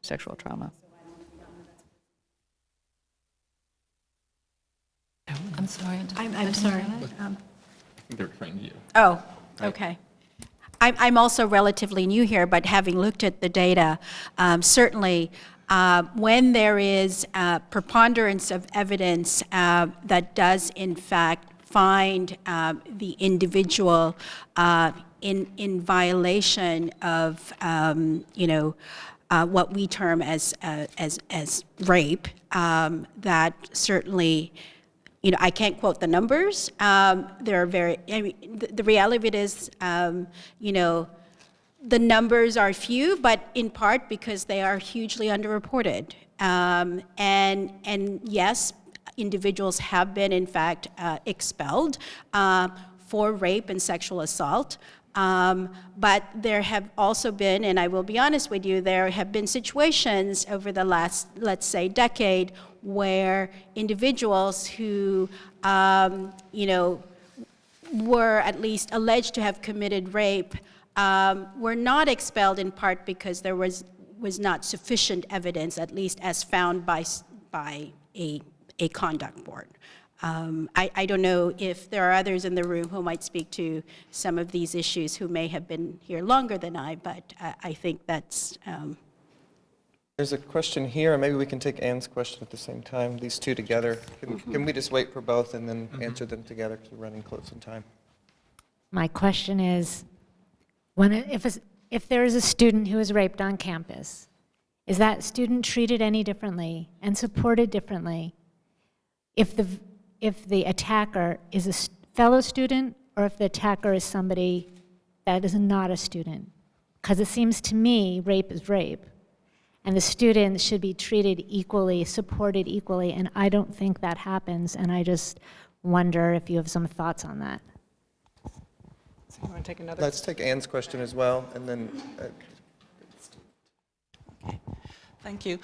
sexual trauma. I'm sorry. I'm sorry. They're referring to you. Oh, okay. I'm also relatively new here, but having looked at the data, certainly when there is preponderance of evidence that does in fact find the individual in violation of what we term as rape, that certainly, I can't quote the numbers. They're the reality of it is, the numbers are few, but in part because they are hugely underreported. And yes, individuals have been, in fact, expelled for rape and sexual assault. But there have also been, and I will be honest with you, there have been situations over the last, let's say, decade where individuals who, were at least alleged to have committed rape were not expelled, in part because there was not sufficient evidence, at least as found by a conduct board. I don't know if there are others in the room who might speak to some of these issues who may have been here longer than I, but I think that's... There's a question here, and maybe we can take Anne's question at the same time, these two together. Can we just wait for both and then answer them together, because we're running close on time? My question is, if there is a student who is raped on campus, is that student treated any differently and supported differently if the attacker is a fellow student or if the attacker is somebody that is not a student? Because it seems to me rape is rape, and the students should be treated equally, supported equally, and I don't think that happens, and I just wonder if you have some thoughts on that. So you want to take another? Let's take Anne's question as well, and then... Okay. Thank you.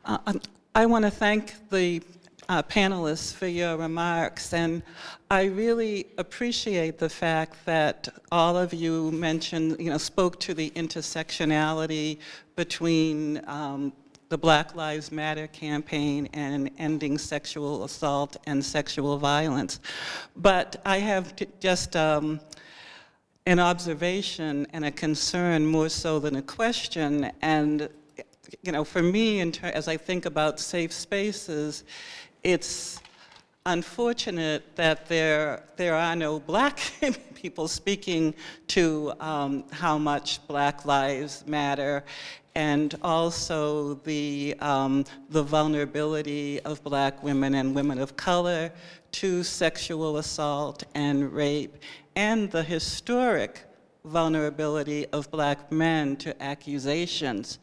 I want to thank the panelists for your remarks, and I really appreciate the fact that all of you mentioned, spoke to the intersectionality between the Black Lives Matter campaign and ending sexual assault and sexual violence. But I have just an observation and a concern more so than a question, and for me, as I think about safe spaces, it's unfortunate that there are no Black people speaking to how much Black lives matter, and also the vulnerability of Black women and women of color to sexual assault and rape, and the historic vulnerability of Black men to accusations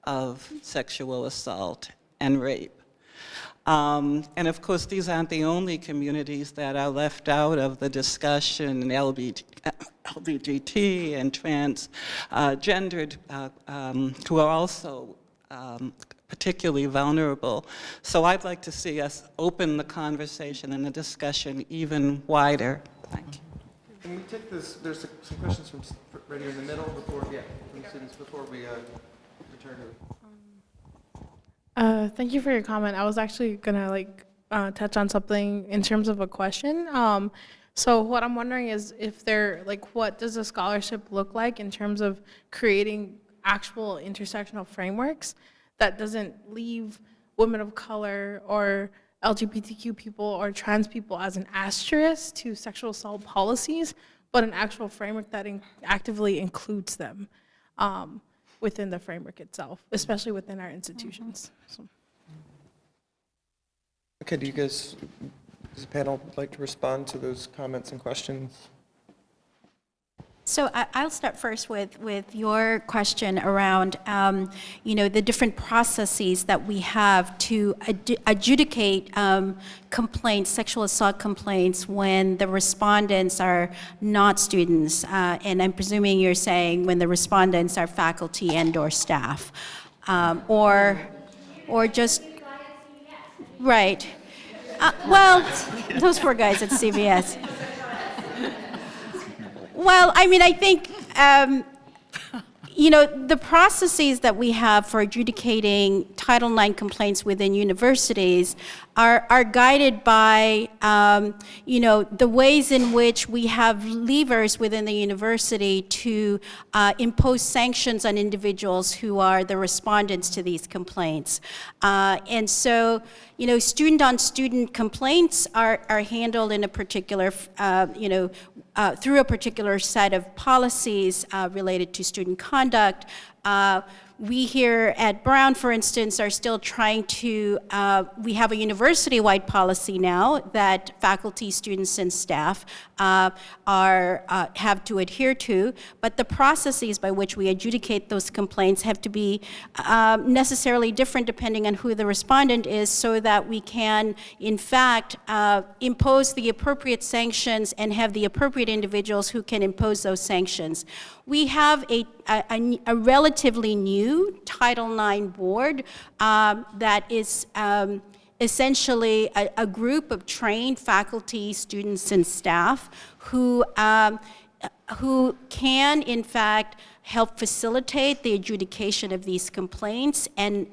of sexual assault and rape. And of course, these aren't the only communities that are left out of the discussion, LGBT and transgendered, who are also particularly vulnerable. So I'd like to see us open the conversation and the discussion even wider. Thank you. Can we take this, there's some questions from right here in the middle from students before we return to... Thank you for your comment. I was actually gonna touch on something in terms of a question. So what I'm wondering is if what does a scholarship look like in terms of creating actual intersectional frameworks that doesn't leave women of color or LGBTQ people or trans people as an asterisk to sexual assault policies, but an actual framework that actively includes them within the framework itself, especially within our institutions. So. Okay, do you guys, does the panel like to respond to those comments and questions? So I'll start first with your question around, the different processes that we have to adjudicate complaints, sexual assault complaints, when the respondents are not students. And I'm presuming you're saying when the respondents are faculty and/or staff, or just right. Well, those poor guys at CVS. Well, I mean, I think, the processes that we have for adjudicating Title IX complaints within universities are guided by, the ways in which we have levers within the university to impose sanctions on individuals who are the respondents to these complaints. And so, student-on-student complaints are handled in a particular, through a particular set of policies related to student conduct. We here at Brown, for instance, are still trying to, we have a university-wide policy now that faculty, students, and staff have to adhere to, but the processes by which we adjudicate those complaints have to be necessarily different depending on who the respondent is, so that we can, in fact, impose the appropriate sanctions and have the appropriate individuals who can impose those sanctions. We have a relatively new Title IX board that is essentially a group of trained faculty, students, and staff who can, in fact, help facilitate the adjudication of these complaints, and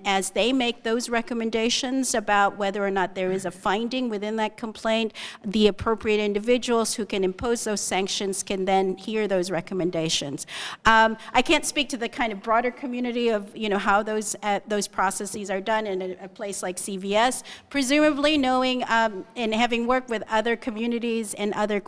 as they make those recommendations about whether or not there is a finding within that complaint, the appropriate individuals who can impose those sanctions can then hear those recommendations. I can't speak to the kind of broader community of how those processes are done in a place like CVS. Presumably, knowing and having worked with other communities and other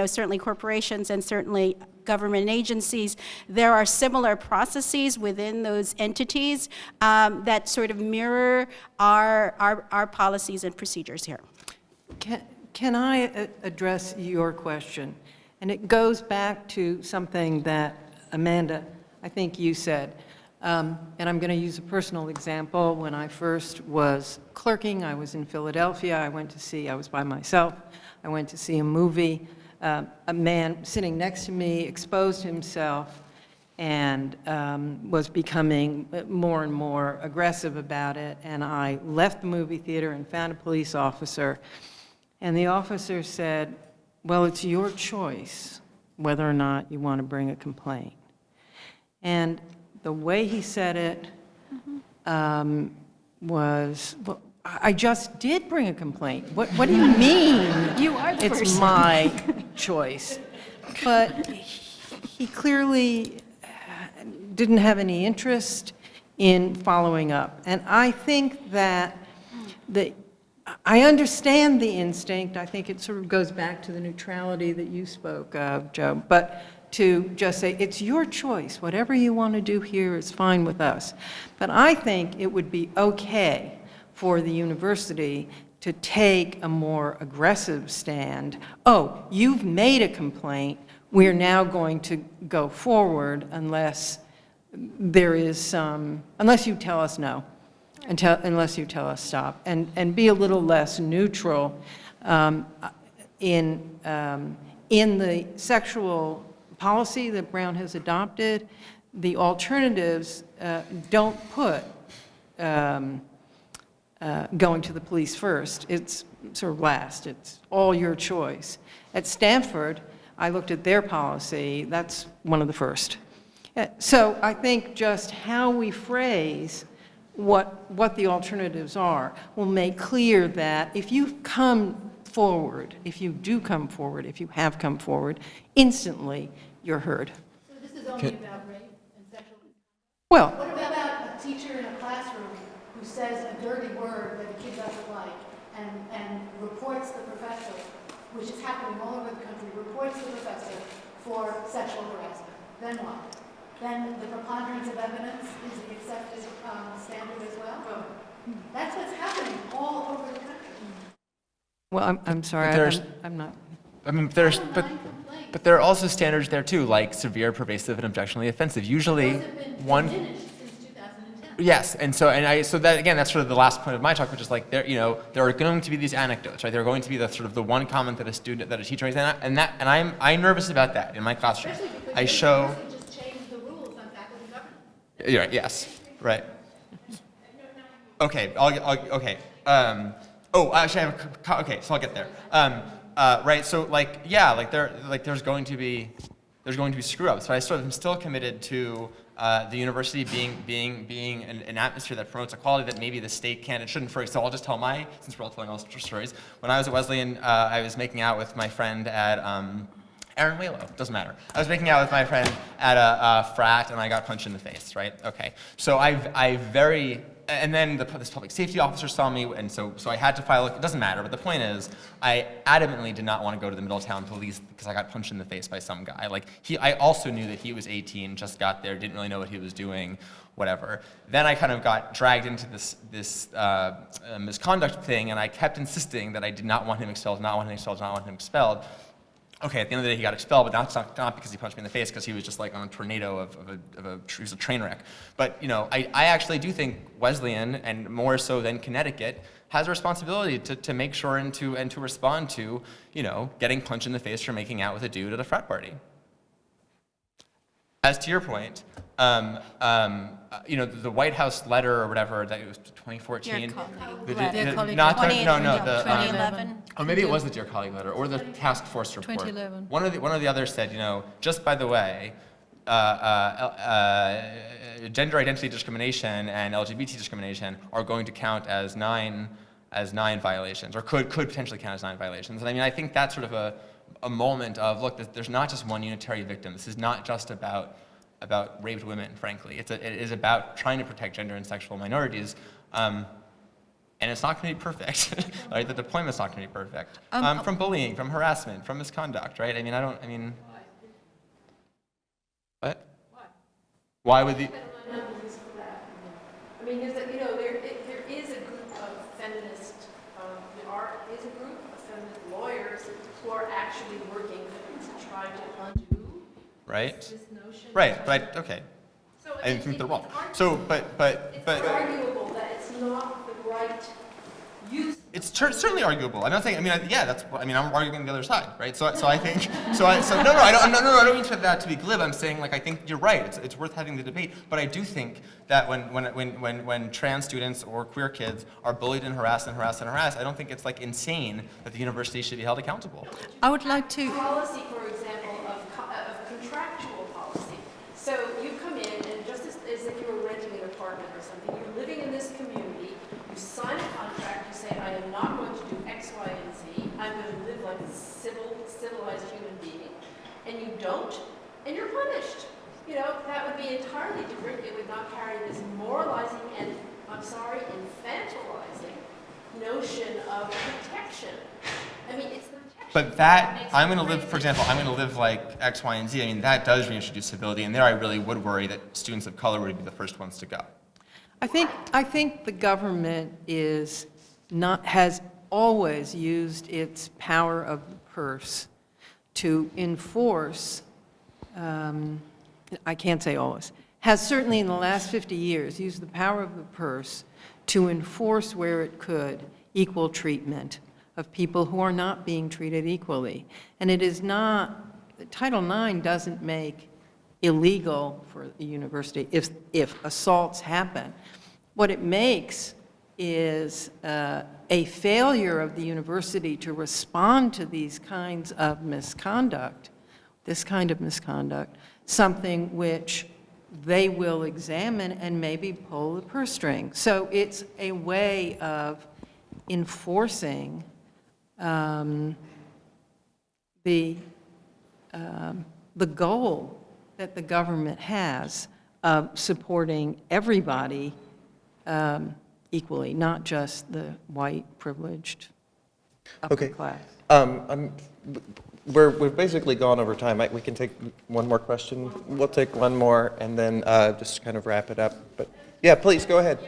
certainly corporations and certainly government agencies, there are similar processes within those entities that sort of mirror our policies and procedures here. Can I address your question? And it goes back to something that Amanda, I think you said. And I'm going to use a personal example. When I first was clerking, I was in Philadelphia. I was by myself. I went to see a movie. A man sitting next to me exposed himself and was becoming more and more aggressive about it. And I left the movie theater and found a police officer. And the officer said, well, it's your choice whether or not you want to bring a complaint. And the way he said it was, well, I just did bring a complaint. What do you mean? You are the it's person. My choice. But he clearly didn't have any interest in following up. And I think that I understand the instinct. I think it sort of goes back to the neutrality that you spoke of, Joe. But to just say, it's your choice. Whatever you want to do here is fine with us. But I think it would be okay for the university to take a more aggressive stand. Oh, you've made a complaint. We're now going to go forward unless there is some, unless you tell us no, unless you tell us stop, and be a little less neutral in the sexual policy that Brown has adopted. The alternatives don't put going to the police first. It's sort of last. It's all your choice. At Stanford, I looked at their policy. That's one of the first. So I think just how we phrase what the alternatives are will make clear that if you've come forward, if you do come forward, if you have come forward, instantly you're heard. So this is only about rape and sexual misconduct? Well, what about a teacher in a classroom says a dirty word that a kid doesn't like and reports the professor, which is happening all over the country, reports the professor for sexual harassment, then what? Then the preponderance of evidence is the accepted standard as well? That's what's happening all over the country. Well, I'm sorry, There's- I'm not. I mean, but there are also standards there too, like severe, pervasive, and objectionably offensive. Usually, Those have been one. diminished since 2010. Yes, and so that again, that's sort of the last point of my talk, which is like there are going to be these anecdotes, right? There are going to be the sort of the one comment that a teacher makes, and I'm nervous about that in my classroom. Especially because I show. the university just changed the rules on faculty governance. You're right. Yes. Right. Okay. Okay. Actually, okay. So I'll get there. Right. So there's going to be screw ups, but I sort of am still committed to the university being an atmosphere that promotes equality that maybe the state can and shouldn't. So I'll just tell since we're all telling all stories. When I was at Wesleyan, I was making out with my friend at Aaron Whalo, doesn't matter. I was making out with my friend at a frat, and I got punched in the face, right? Okay. So and then this public safety officer saw me, and so I had to file, it doesn't matter, but the point is, I adamantly did not want to go to the Middletown police because I got punched in the face by some guy. I also knew that he was 18, just got there, didn't really know what he was doing, whatever. Then I kind of got dragged into this misconduct thing, and I kept insisting that I did not want him expelled, not want him expelled, not want him expelled. Okay, at the end of the day, he got expelled, but not because he punched me in the face, because he was just like on a tornado he was a train wreck. But I actually do think Wesleyan, and more so than Connecticut, has a responsibility to make sure and to respond to getting punched in the face for making out with a dude at a frat party. As to your point, the White House letter or whatever that it was 2014. Dear colleague. Not 2011. Oh, maybe it was the Dear Colleague letter or the task force report. 2011. One of the others said, just by the way, gender identity discrimination and LGBT discrimination are going to count as nine violations, or could potentially count as 9 violations. And I mean, I think that's sort of a moment of, look, there's not just one unitary victim. This is not just about raped women, frankly. It is about trying to protect gender and sexual minorities. And it's not going to be perfect, right? The deployment's not going to be perfect. From bullying, from harassment, from misconduct, right? What? Why would the... I mean, there is a group of feminist, there is a group of feminist lawyers who are actually working to try to undo this notion. Right, but okay. So I didn't think they're wrong. So, but it's arguable that it's not the right use. It's certainly arguable. I'm not saying. I'm arguing the other side, right? So I think. I don't mean that to be glib. I'm saying, I think you're right. It's worth having the debate. But I do think that when trans students or queer kids are bullied and harassed, I don't think it's insane that the university should be held accountable. I would like to... Policy, for example, of contractual policy. So you come in, and just as if you were renting an apartment or something, you're living in this community, you sign a contract, you say, I am not going to do X, Y, and Z, I'm going to live like a civilized human being, and you don't, and you're punished. That would be entirely different. It would not carry this moralizing and, infantilizing notion of protection. I mean, it's the protection. But that, I'm going to live, for example, I'm going to live like X, Y, and Z. I mean, that does reintroduce civility, and there I really would worry that students of color would be the first ones to go. I think the government has always used its power of the purse to enforce, I can't say always, has certainly in the last 50 years used the power of the purse to enforce where it could equal treatment of people who are not being treated equally. And it is not, Title IX doesn't make illegal for the university if assaults happen. What it makes is a failure of the university to respond to these kinds of misconduct, this kind of misconduct, something which they will examine and maybe pull the purse string. So it's a way of enforcing the goal that the government has of supporting everybody equally, not just the white privileged upper Okay. class. We've basically gone over time. We can take one more question. We'll take one more and then just kind of wrap it up. But yeah, please go ahead.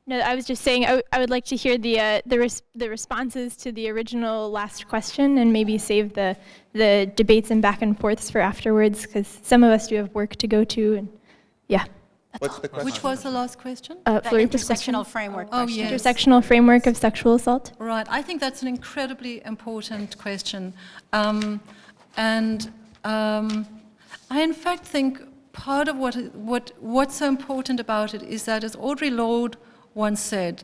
No, I was just saying I would like to hear the responses to the original last question and maybe save the debates and back and forths for afterwards, because some of us do have work to go to, and yeah. What's the question? Which was the last question? The Floripa's intersectional question. framework Oh, question. yes. Intersectional framework of sexual assault. Right. I think that's an incredibly important question. I in fact think part of what's so important about it is that, as Audre Lorde once said,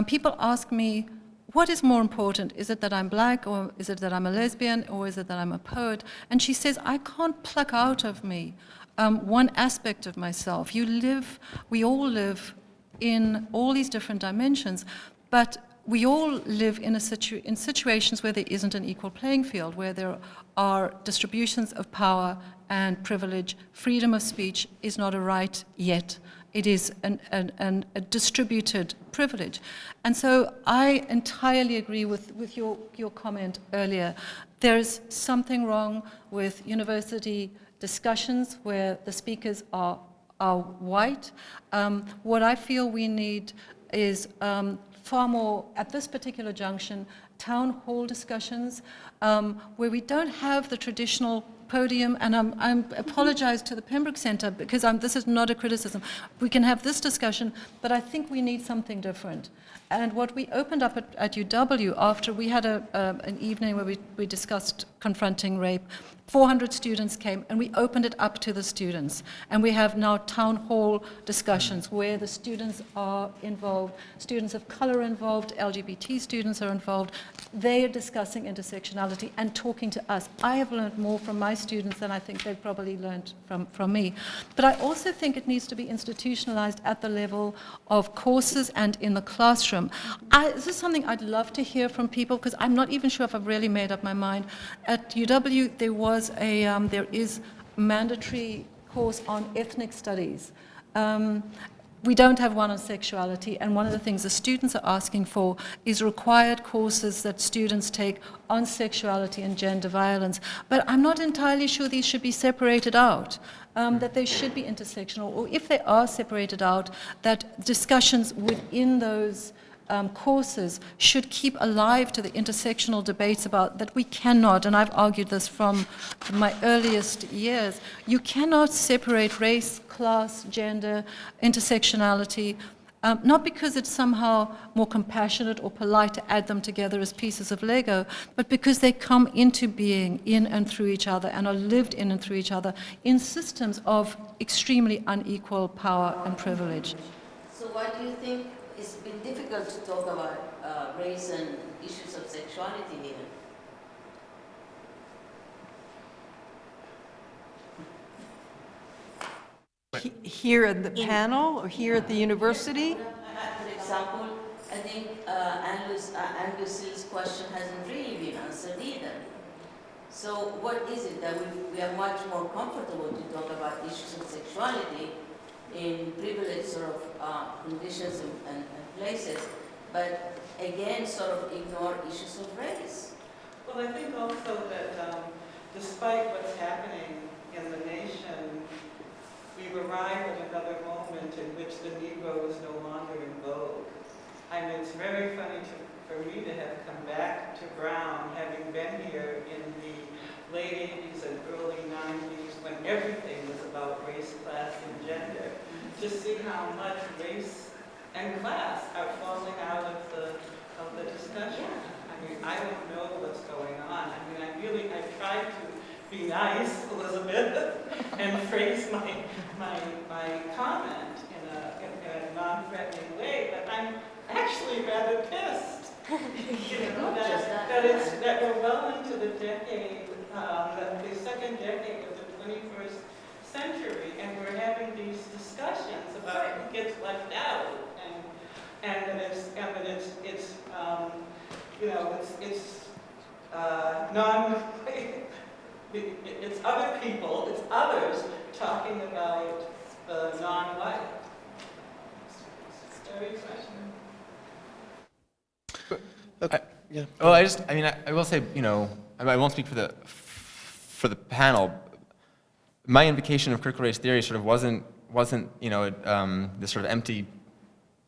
people ask me, what is more important? Is it that I'm black, or is it that I'm a lesbian, or is it that I'm a poet? And she says, I can't pluck out of me one aspect of myself. We all live in all these different dimensions, but we all live in situations where there isn't an equal playing field, where there are distributions of power and privilege. Freedom of speech is not a right yet. It is a distributed privilege. And so I entirely agree with your comment earlier. There's something wrong with university discussions where the speakers are white. What I feel we need is far more, at this particular junction, town hall discussions where we don't have the traditional podium, and I apologize to the Pembroke Center because this is not a criticism. We can have this discussion, but I think we need something different. And what we opened up at UW after we had an evening where we discussed confronting rape, 400 students came, and we opened it up to the students. And we have now town hall discussions where the students are involved, students of color are involved, LGBT students are involved. They are discussing intersectionality and talking to us. I have learned more from my students than I think they've probably learned from me. But I also think it needs to be institutionalized at the level of courses and in the classroom. This is something I'd love to hear from people, because I'm not even sure if I've really made up my mind. At UW, there is a mandatory course on ethnic studies. We don't have one on sexuality, and one of the things the students are asking for is required courses that students take on sexuality and gender violence. But I'm not entirely sure these should be separated out, that they should be intersectional, or if they are separated out, that discussions within those courses should keep alive to the intersectional debates about that we cannot, and I've argued this from my earliest years, you cannot separate race, class, gender, intersectionality, not because it's somehow more compassionate or polite to add them together as pieces of Lego, but because they come into being in and through each other and are lived in and through each other in systems of extremely unequal power and privilege. So why do you think it's been difficult to talk about race and issues of sexuality here? Here at the panel, or here at the university? For example, I think Angus Hill's question hasn't really been answered either. So what is it that we are much more comfortable to talk about issues of sexuality in privileged sort of conditions and places, but again sort of ignore issues of race? Well, I think also that despite what's happening in the nation, we've arrived at another moment in which the Negro is no longer in vogue. I mean, it's very funny for me to have come back to Brown, having been here in the late 80s and early 90s when everything was about race, class, and gender, to see how much race and class are falling out of the discussion. I mean, I don't know what's going on. I mean, I tried to be nice, Elizabeth, and phrase my comment in a non-threatening way, but I'm actually rather pissed. That we're well into the decade, the second decade of the 21st century, and we're having these discussions about who gets left out, and it's other people, it's others talking about the non-white. Okay. Yeah. Well, I will say, I won't speak for the panel. My invocation of critical race theory sort of wasn't this sort of empty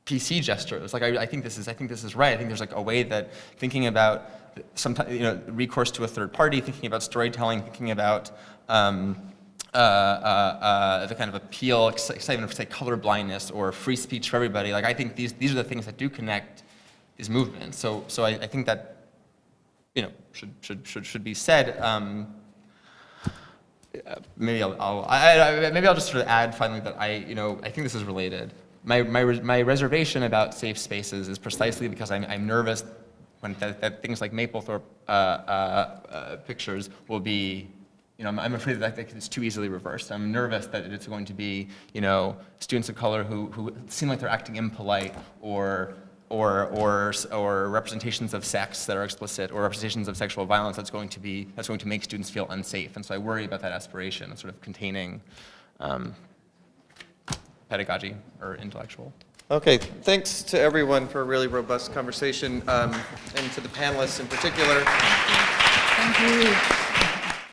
PC gesture. It was like, I think this is right. I think there's like a way that thinking about sometimes, recourse to a third party, thinking about storytelling, thinking about the kind of appeal, excitement for, say, color blindness or free speech for everybody. Like, I think these are the things that do connect these movements. So I think that, should be said. Maybe I'll just sort of add finally that I think this is related. My reservation about safe spaces is precisely because I'm nervous when that things like Mapplethorpe pictures will be, I'm afraid that it's too easily reversed. I'm nervous that it's going to be, students of color who seem like they're acting impolite or representations of sex that are explicit, or representations of sexual violence that's going to make students feel unsafe. And so I worry about that aspiration of sort of containing pedagogy or intellectual. Okay, thanks to everyone for a really robust conversation, and to the panelists in particular. Thank you.